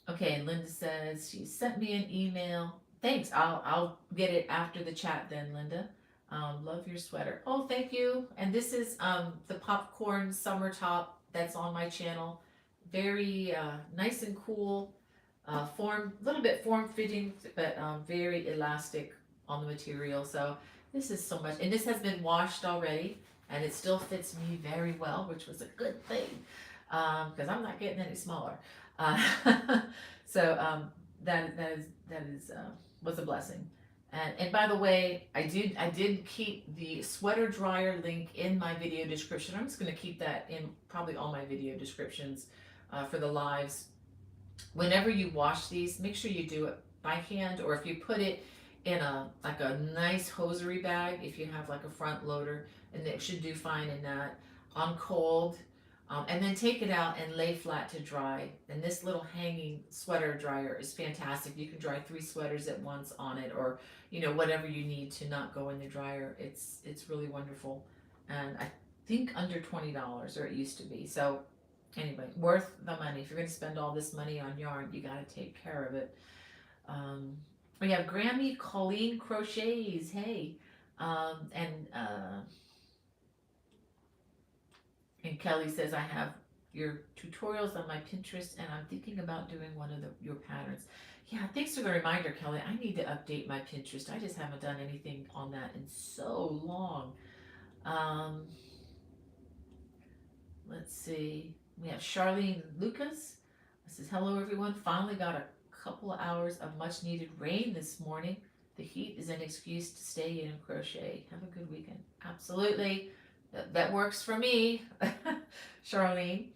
okay, and Linda says she sent me an email. Thanks. I'll get it after the chat then, Linda. Love your sweater. Oh, thank you. And this is the popcorn summer top that's on my channel. Very nice and cool. A little bit form fitting, but very elastic on the material. So this is so much, and this has been washed already, and it still fits me very well, which was a good thing, because I'm not getting any smaller. Uh, so that is was a blessing. And by the way, I did keep the sweater dryer link in my video description. I'm just going to keep that in probably all my video descriptions for the lives. Whenever you wash these, make sure you do it by hand, or if you put it in a nice hosiery bag, if you have like a front loader, and it should do fine in that, on cold, and then take it out and lay flat to dry. And this little hanging sweater dryer is fantastic. You can dry 3 sweaters at once on it, or whatever you need to not go in the dryer. It's really wonderful, and I think under $20, or it used to be. So anyway, worth the money. If you're going to spend all this money on yarn, you got to take care of it. We have Grammy Colleen Crochets. Hey, and Kelly says, I have your tutorials on my Pinterest, and I'm thinking about doing one of your patterns. Yeah, thanks for the reminder, Kelly. I need to update my Pinterest. I just haven't done anything on that in so long. Let's see. We have Charlene Lucas. This says, hello everyone. Finally got a couple of hours of much needed rain this morning. The heat is an excuse to stay in and crochet. Have a good weekend. Absolutely. That works for me, Charlene.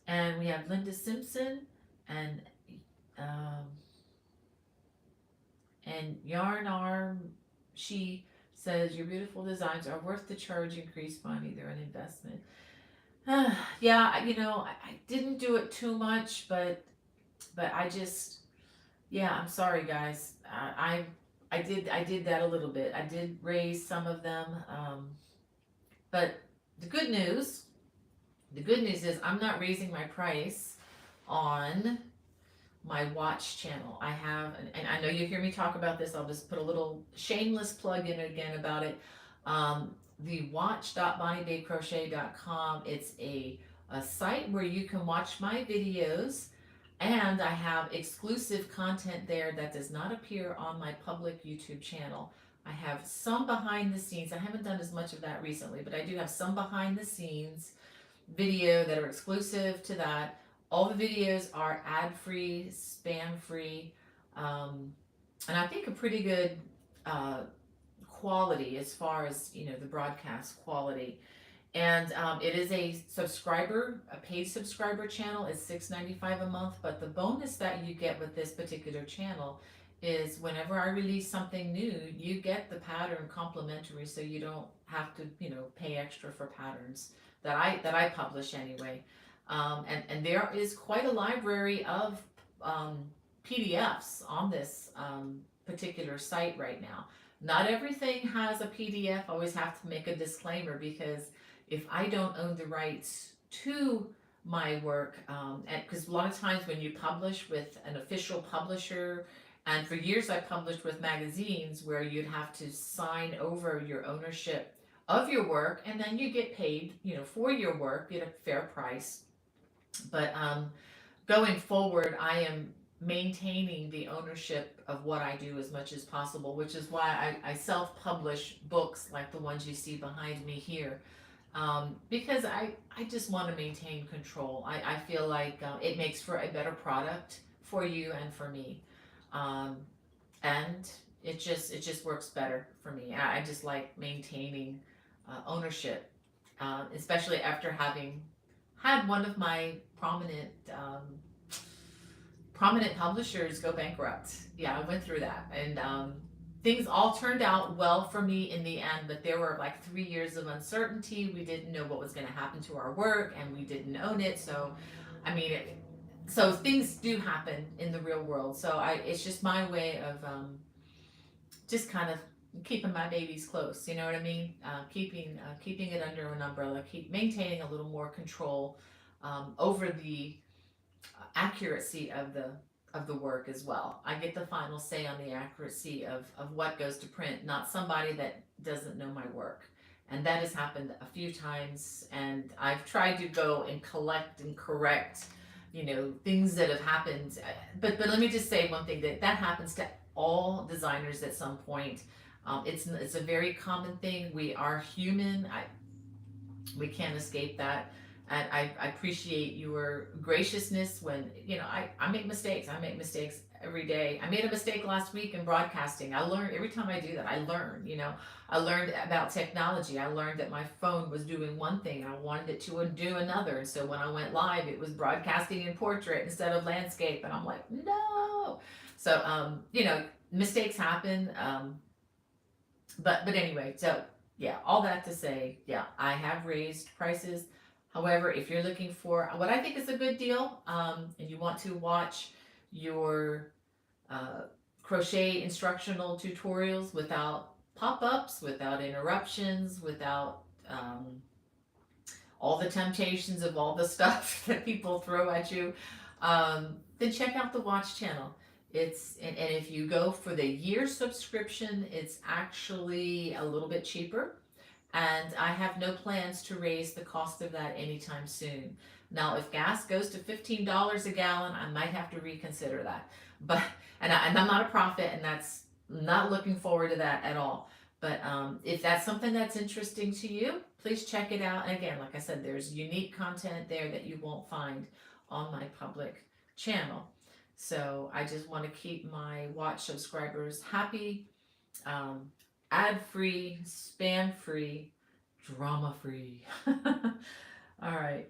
And we have Linda Simpson and Yarn Arm. She says your beautiful designs are worth the charge. Increased money. They're an investment. Yeah, I didn't do it too much, but I just, yeah, I'm sorry guys. I did that a little bit. I did raise some of them, but the good news The good news is I'm not raising my price on my watch channel. I have, and I know you hear me talk about this, I'll just put a little shameless plug in again about it. The watch.bonniebabecrochet.com, it's a site where you can watch my videos, and I have exclusive content there that does not appear on my public YouTube channel. I have some behind the scenes. I haven't done as much of that recently, but I do have some behind the scenes video that are exclusive to that. All the videos are ad-free, spam-free, and I think a pretty good uh, quality as far as the broadcast quality. And it is a paid subscriber channel. It's $6.95 a month. But the bonus that you get with this particular channel is whenever I release something new, you get the pattern complimentary, so you don't have to pay extra for patterns that I publish anyway. And there is quite a library of PDFs on this particular site right now. Not everything has a PDF. I always have to make a disclaimer, because if I don't own the rights to my work, and because a lot of times when you publish with an official publisher, and for years I published with magazines where you'd have to sign over your ownership of your work, and then you get paid, for your work, get a fair price. But going forward, I am maintaining the ownership of what I do as much as possible, which is why I self-publish books like the ones you see behind me here, because I just want to maintain control. I feel like it makes for a better product for you and for me, and it just works better for me. I just like maintaining ownership, especially after having had one of my prominent publishers go bankrupt. Yeah, I went through that, and things all turned out well for me in the end, but there were like 3 years of uncertainty. We didn't know what was going to happen to our work, and we didn't own it. So, I mean, so things do happen in the real world. So it's just my way of just kind of keeping my babies close. You know what I mean? Keeping it under an umbrella, keep maintaining a little more control over the accuracy of the work as well. I get the final say on the accuracy of what goes to print, not somebody that doesn't know my work. And that has happened a few times, and I've tried to go and collect and correct, things that have happened. But let me just say one thing, that happens to all designers at some point. It's a very common thing. We are human. We can't escape that. And I appreciate your graciousness when, I make mistakes. I make mistakes every day. I made a mistake last week in broadcasting. I learned every time I do that. I learn, I learned about technology. I learned that my phone was doing one thing. I wanted it to do another. And so when I went live, it was broadcasting in portrait instead of landscape. And I'm like, no. So, mistakes happen. But anyway, so yeah, all that to say, yeah, I have raised prices. However, if you're looking for what I think is a good deal, and you want to watch your crochet instructional tutorials without pop-ups, without interruptions, without all the temptations of all the stuff that people throw at you, then check out the watch channel. And if you go for the year subscription, it's actually a little bit cheaper. And I have no plans to raise the cost of that anytime soon. Now, if gas goes to $15 a gallon, I might have to reconsider that. But and I'm not a prophet, and that's not looking forward to that at all. But if that's something that's interesting to you, please check it out. And again, like I said, there's unique content there that you won't find on my public channel. So I just want to keep my watch subscribers happy. Ad-free, spam-free, drama-free. All right.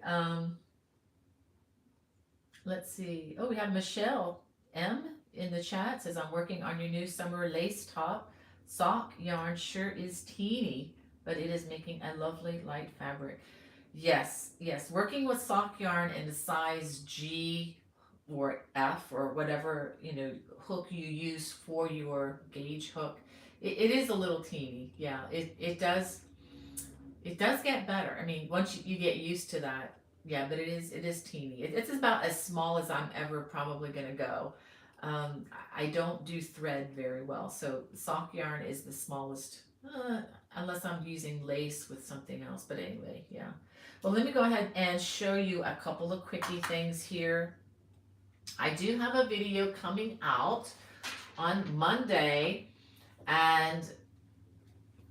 Let's see. Oh, we have Michelle M in the chat. Says, I'm working on your new summer lace top. Sock yarn sure is teeny, but it is making a lovely light fabric. Yes. Working with sock yarn in the size G or F or whatever, hook you use for your gauge hook. It is a little teeny. Yeah, it does get better. I mean, once you get used to that, Yeah, but it is teeny. It's about as small as I'm ever probably gonna go. I don't do thread very well, so sock yarn is the smallest, unless I'm using lace with something else. But anyway, yeah. Well, let me go ahead and show you a couple of quickie things here. I do have a video coming out on Monday, and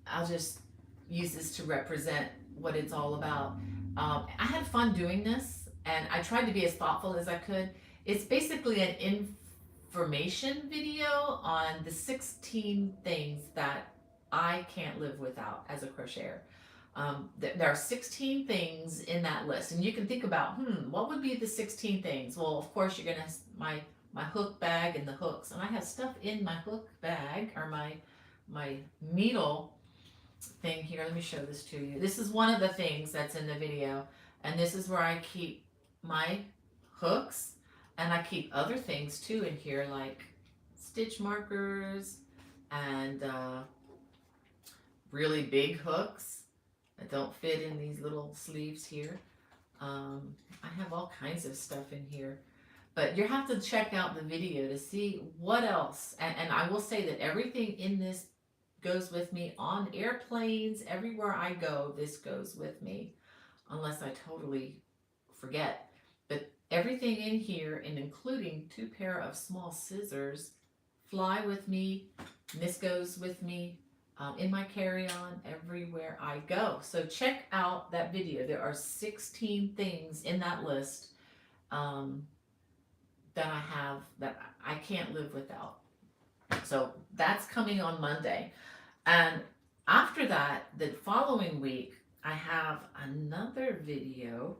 I'll just use this to represent what it's all about. I had fun doing this, and I tried to be as thoughtful as I could. It's basically an information video on the 16 things that I can't live without as a crocheter. There are 16 things in that list, and you can think about, what would be the 16 things? Well, of course, you're gonna my hook bag and the hooks, and I have stuff in my hook bag, or my needle thing here. Let me show this to you. This is one of the things that's in the video, and this is where I keep my hooks, and I keep other things too in here, like stitch markers and really big hooks that don't fit in these little sleeves here. I have all kinds of stuff in here, but you have to check out the video to see what else. And I will say that everything in this goes with me on airplanes. Everywhere I go, this goes with me, unless I totally forget. But everything in here, and including 2 pair of small scissors, fly with me. And this goes with me in my carry-on everywhere I go. So check out that video. There are 16 things in that list that I have that I can't live without. So that's coming on Monday. And after that, the following week, I have another video.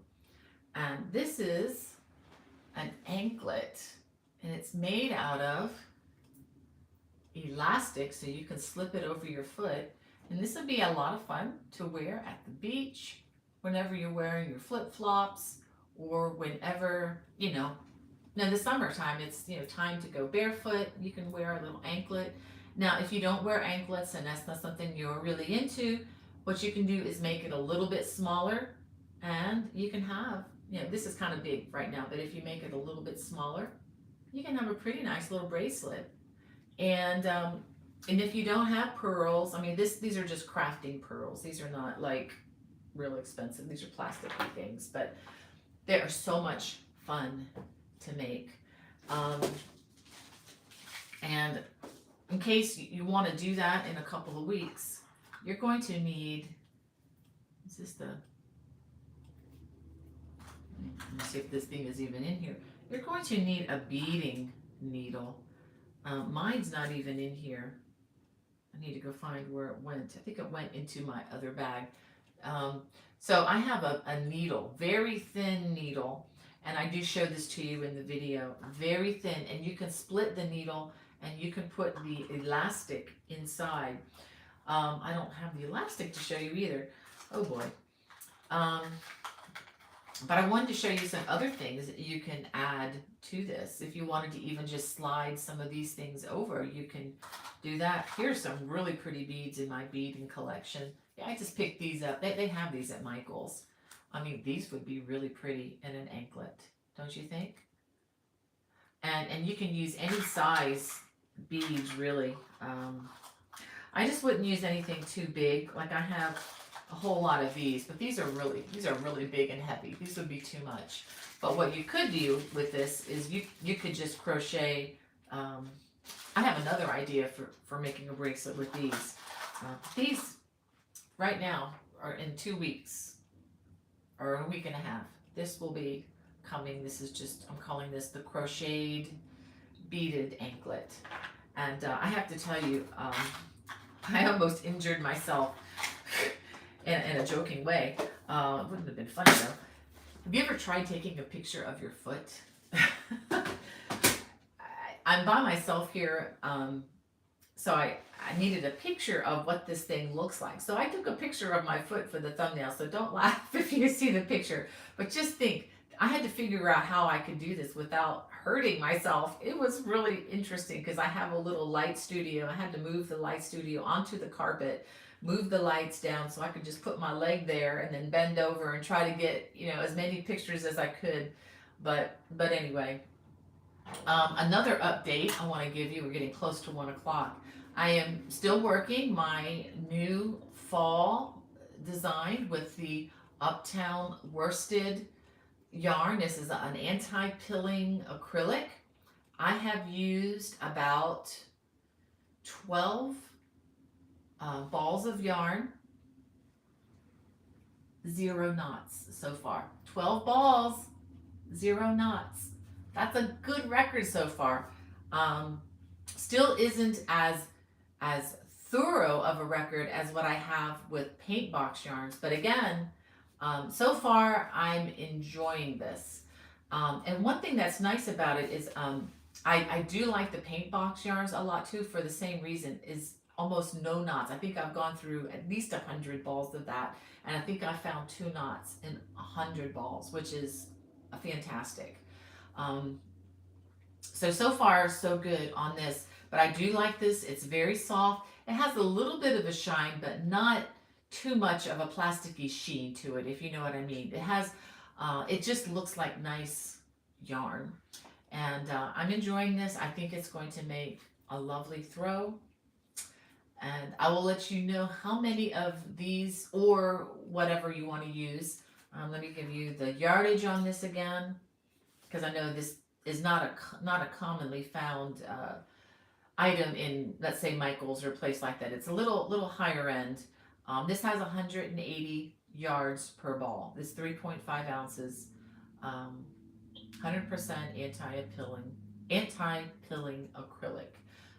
And this is an anklet. And it's made out of elastic, so you can slip it over your foot. And this would be a lot of fun to wear at the beach, whenever you're wearing your flip-flops, or whenever, now the summertime, it's, time to go barefoot. You can wear a little anklet. Now, if you don't wear anklets and that's not something you're really into, what you can do is make it a little bit smaller, and you can have, this is kind of big right now, but if you make it a little bit smaller, you can have a pretty nice little bracelet. And if you don't have pearls, these are just crafting pearls. These are not like real expensive. These are plastic things, but they are so much fun to make. And in case you want to do that in a couple of weeks, you're going to need, let me see if this thing is even in here. You're going to need a beading needle. Mine's not even in here. I need to go find where it went. I think it went into my other bag. So I have a needle, very thin needle, and I do show this to you in the video, very thin, and you can split the needle and you can put the elastic inside. I don't have the elastic to show you either. Oh boy. But I wanted to show you some other things that you can add to this. If you wanted to even just slide some of these things over, you can do that. Here's some really pretty beads in my beading collection. Yeah, I just picked these up. They have these at Michael's. These would be really pretty in an anklet, don't you think? And you can use any size beads, really. I just wouldn't use anything too big. Like I have a whole lot of these, but these are really big and heavy. These would be too much. But what you could do with this is you could just crochet. I have another idea for making a bracelet with these. These right now are in 2 weeks or a week and a half. This will be coming. This is just, I'm calling this the crocheted beaded anklet. And I have to tell you, I almost injured myself in a joking way. It wouldn't have been funny though. Have you ever tried taking a picture of your foot? I'm by myself here, so I needed a picture of what this thing looks like. So I took a picture of my foot for the thumbnail, so don't laugh if you see the picture. But just think, I had to figure out how I could do this without hurting myself. It was really interesting because I have a little light studio. I had to move the light studio onto the carpet, move the lights down so I could just put my leg there and then bend over and try to get, you know, as many pictures as I could. But anyway, another update I want to give you. We're getting close to 1 o'clock. I am still working my new fall design with the Uptown worsted yarn. This is an anti-pilling acrylic. I have used about 12 balls of yarn, 0 knots so far. 12 balls, 0 knots. That's a good record so far. Still isn't as thorough of a record as what I have with paint box yarns, but again, so far I'm enjoying this. And one thing that's nice about it is I do like the paint box yarns a lot too, for the same reason, is almost no knots. I think I've gone through at least 100 balls of that, and I think I found 2 knots in 100 balls, which is fantastic. So far so good on this, but I do like this. It's very soft. It has a little bit of a shine, but not too much of a plasticky sheen to it, if you know what I mean. It has, it just looks like nice yarn, and I'm enjoying this. I think it's going to make a lovely throw, and I will let you know how many of these or whatever you want to use. Let me give you the yardage on this again, because I know this is not a commonly found item in, let's say, Michael's or a place like that. It's a little higher end. This has 180 yards per ball. This 3.5 ounces, 100% anti-pilling acrylic.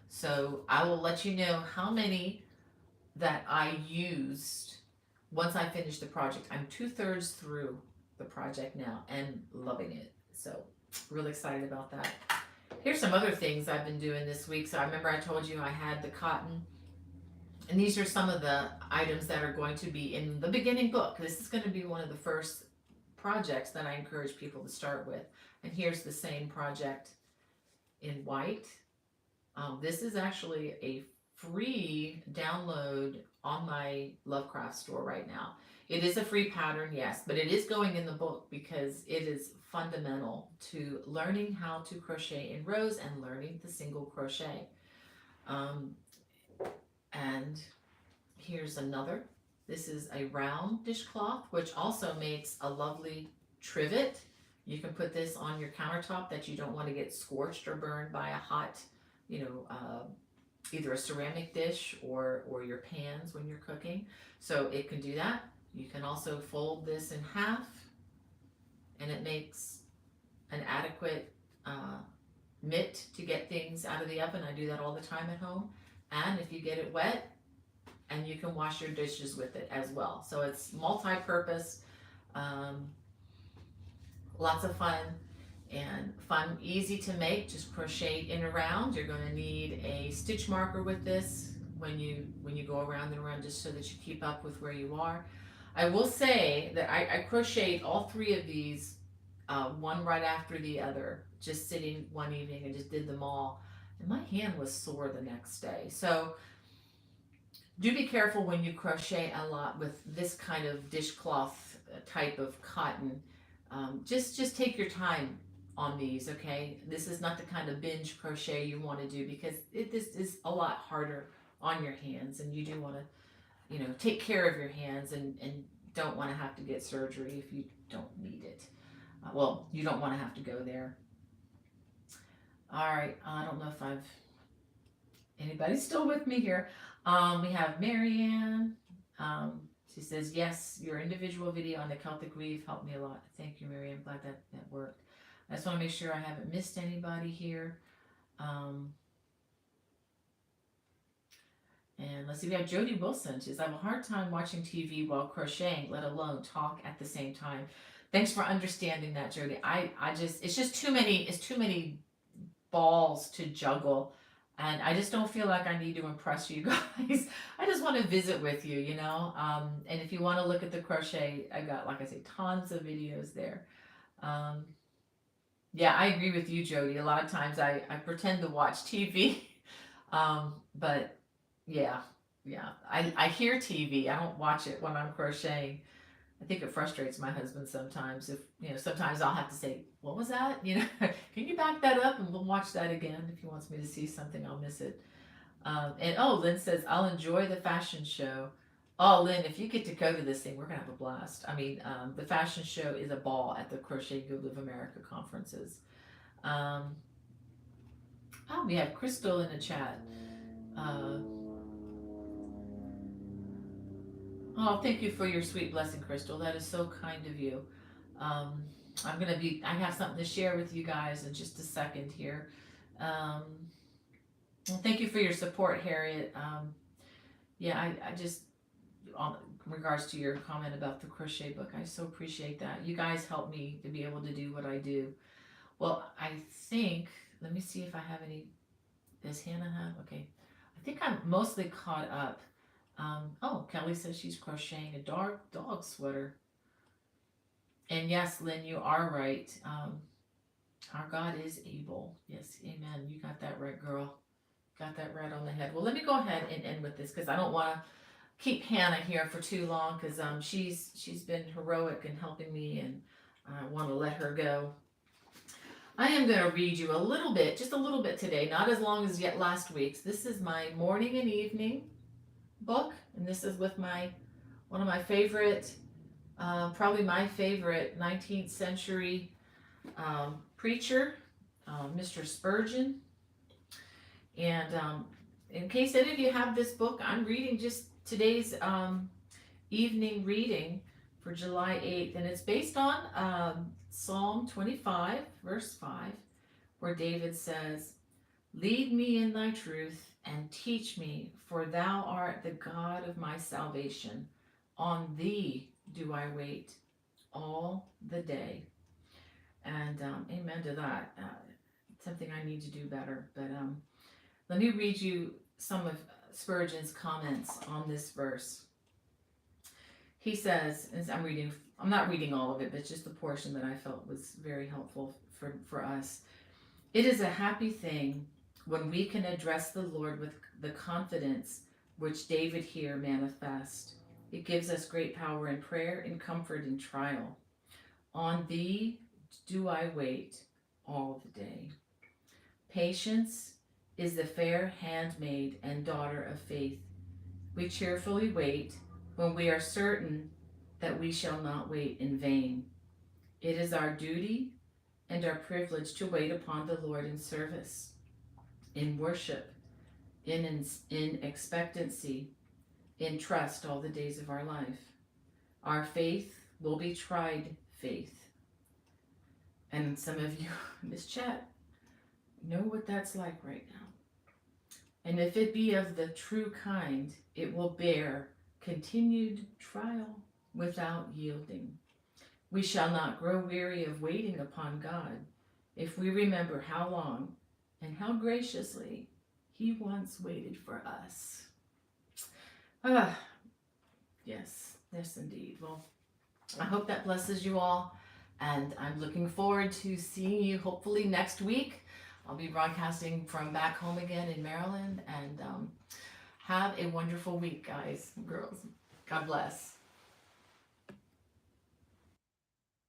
So I will let you know how many that I used once I finish the project. I'm 2/3 through the project now and loving it. So really excited about that. Here's some other things I've been doing this week. So I remember I told you I had the cotton, and these are some of the items that are going to be in the beginning book. This is going to be one of the first projects that I encourage people to start with. And here's the same project in white. This is actually a free download on my Lovecraft store right now. It is a free pattern, yes, but it is going in the book because it is fundamental to learning how to crochet in rows and learning the single crochet. And here's another. This is a round dishcloth, which also makes a lovely trivet. You can put this on your countertop that you don't want to get scorched or burned by a hot, either a ceramic dish or your pans when you're cooking. So it can do that. You can also fold this in half, and it makes an adequate mitt to get things out of the oven. I do that all the time at home. And if you get it wet, and you can wash your dishes with it as well. So it's multi-purpose, lots of fun, and easy to make. Just crochet in around. You're going to need a stitch marker with this when you go around and around, just so that you keep up with where you are. I will say that I crocheted all 3 of these, one right after the other, just sitting one evening and just did them all. And my hand was sore the next day. So do be careful when you crochet a lot with this kind of dishcloth type of cotton. Just take your time on these, okay? This is not the kind of binge crochet you want to do, because this is a lot harder on your hands, and you do want to, take care of your hands, and don't want to have to get surgery if you don't need it. Well, you don't want to have to go there. All right, I don't know if anybody's still with me here. We have Marianne. She says, yes, your individual video on the Celtic weave helped me a lot. Thank you, Marianne. I'm glad that worked. I just want to make sure I haven't missed anybody here. And let's see, we have Jody Wilson. She says, I have a hard time watching TV while crocheting, let alone talk at the same time. Thanks for understanding that, Jody. It's just too many balls to juggle, and I just don't feel like I need to impress you guys. I just want to visit with you, and if you want to look at the crochet, I got, like I say, tons of videos there. Yeah, I agree with you, Jody. A lot of times I pretend to watch TV, but yeah, yeah. I hear TV. I don't watch it when I'm crocheting. I think it frustrates my husband sometimes. If sometimes I'll have to say, "What was that?" Can you back that up and we'll watch that again. If he wants me to see something, I'll miss it. And oh, Lynn says, "I'll enjoy the fashion show." Oh, Lynn, if you get to go to this thing, we're gonna have a blast. I mean, the fashion show is a ball at the Crochet Guild of America conferences. Um, oh, we have Crystal in the chat. Uh, oh, thank you for your sweet blessing, Crystal. That is so kind of you. Um, I have something to share with you guys in just a second here. Um, well, thank you for your support, Harriet. Yeah, I just, in regards to your comment about the crochet book, I so appreciate that. You guys help me to be able to do what I do. Well, I think, let me see if I have any. Does Hannah have? Okay. I think I'm mostly caught up. Oh, Kelly says she's crocheting a dark dog sweater. And yes, Lynn, you are right. Our God is able. Yes, amen. You got that right, girl. Got that right on the head. Well, let me go ahead and end with this because I don't want to keep Hannah here for too long because she's been heroic in helping me, and I want to let her go. I am going to read you a little bit, just a little bit today, not as long as yet last week's. This is my morning and evening book, and this is with one of my favorite, probably my favorite 19th century preacher, Mr. Spurgeon. And in case any of you have this book, I'm reading just today's evening reading for July 8th, and it's based on Psalm 25, verse 5, where David says, "Lead me in thy truth and teach me, for thou art the God of my salvation. On thee do I wait all the day." And amen to that. Something I need to do better. But let me read you some of Spurgeon's comments on this verse. He says, as I'm not reading all of it, but just the portion that I felt was very helpful for us. "It is a happy thing when we can address the Lord with the confidence which David here manifests. It gives us great power in prayer and comfort in trial. On thee do I wait all the day. Patience is the fair handmaid and daughter of faith. We cheerfully wait when we are certain that we shall not wait in vain. It is our duty and our privilege to wait upon the Lord in service, in worship, in expectancy, in trust all the days of our life. Our faith will be tried faith." And some of you in this chat know what that's like right now. "And if it be of the true kind, it will bear continued trial without yielding. We shall not grow weary of waiting upon God if we remember how long and how graciously He once waited for us." Yes, yes indeed. Well, I hope that blesses you all, and I'm looking forward to seeing you hopefully next week. I'll be broadcasting from back home again in Maryland, and have a wonderful week, guys and girls. God bless.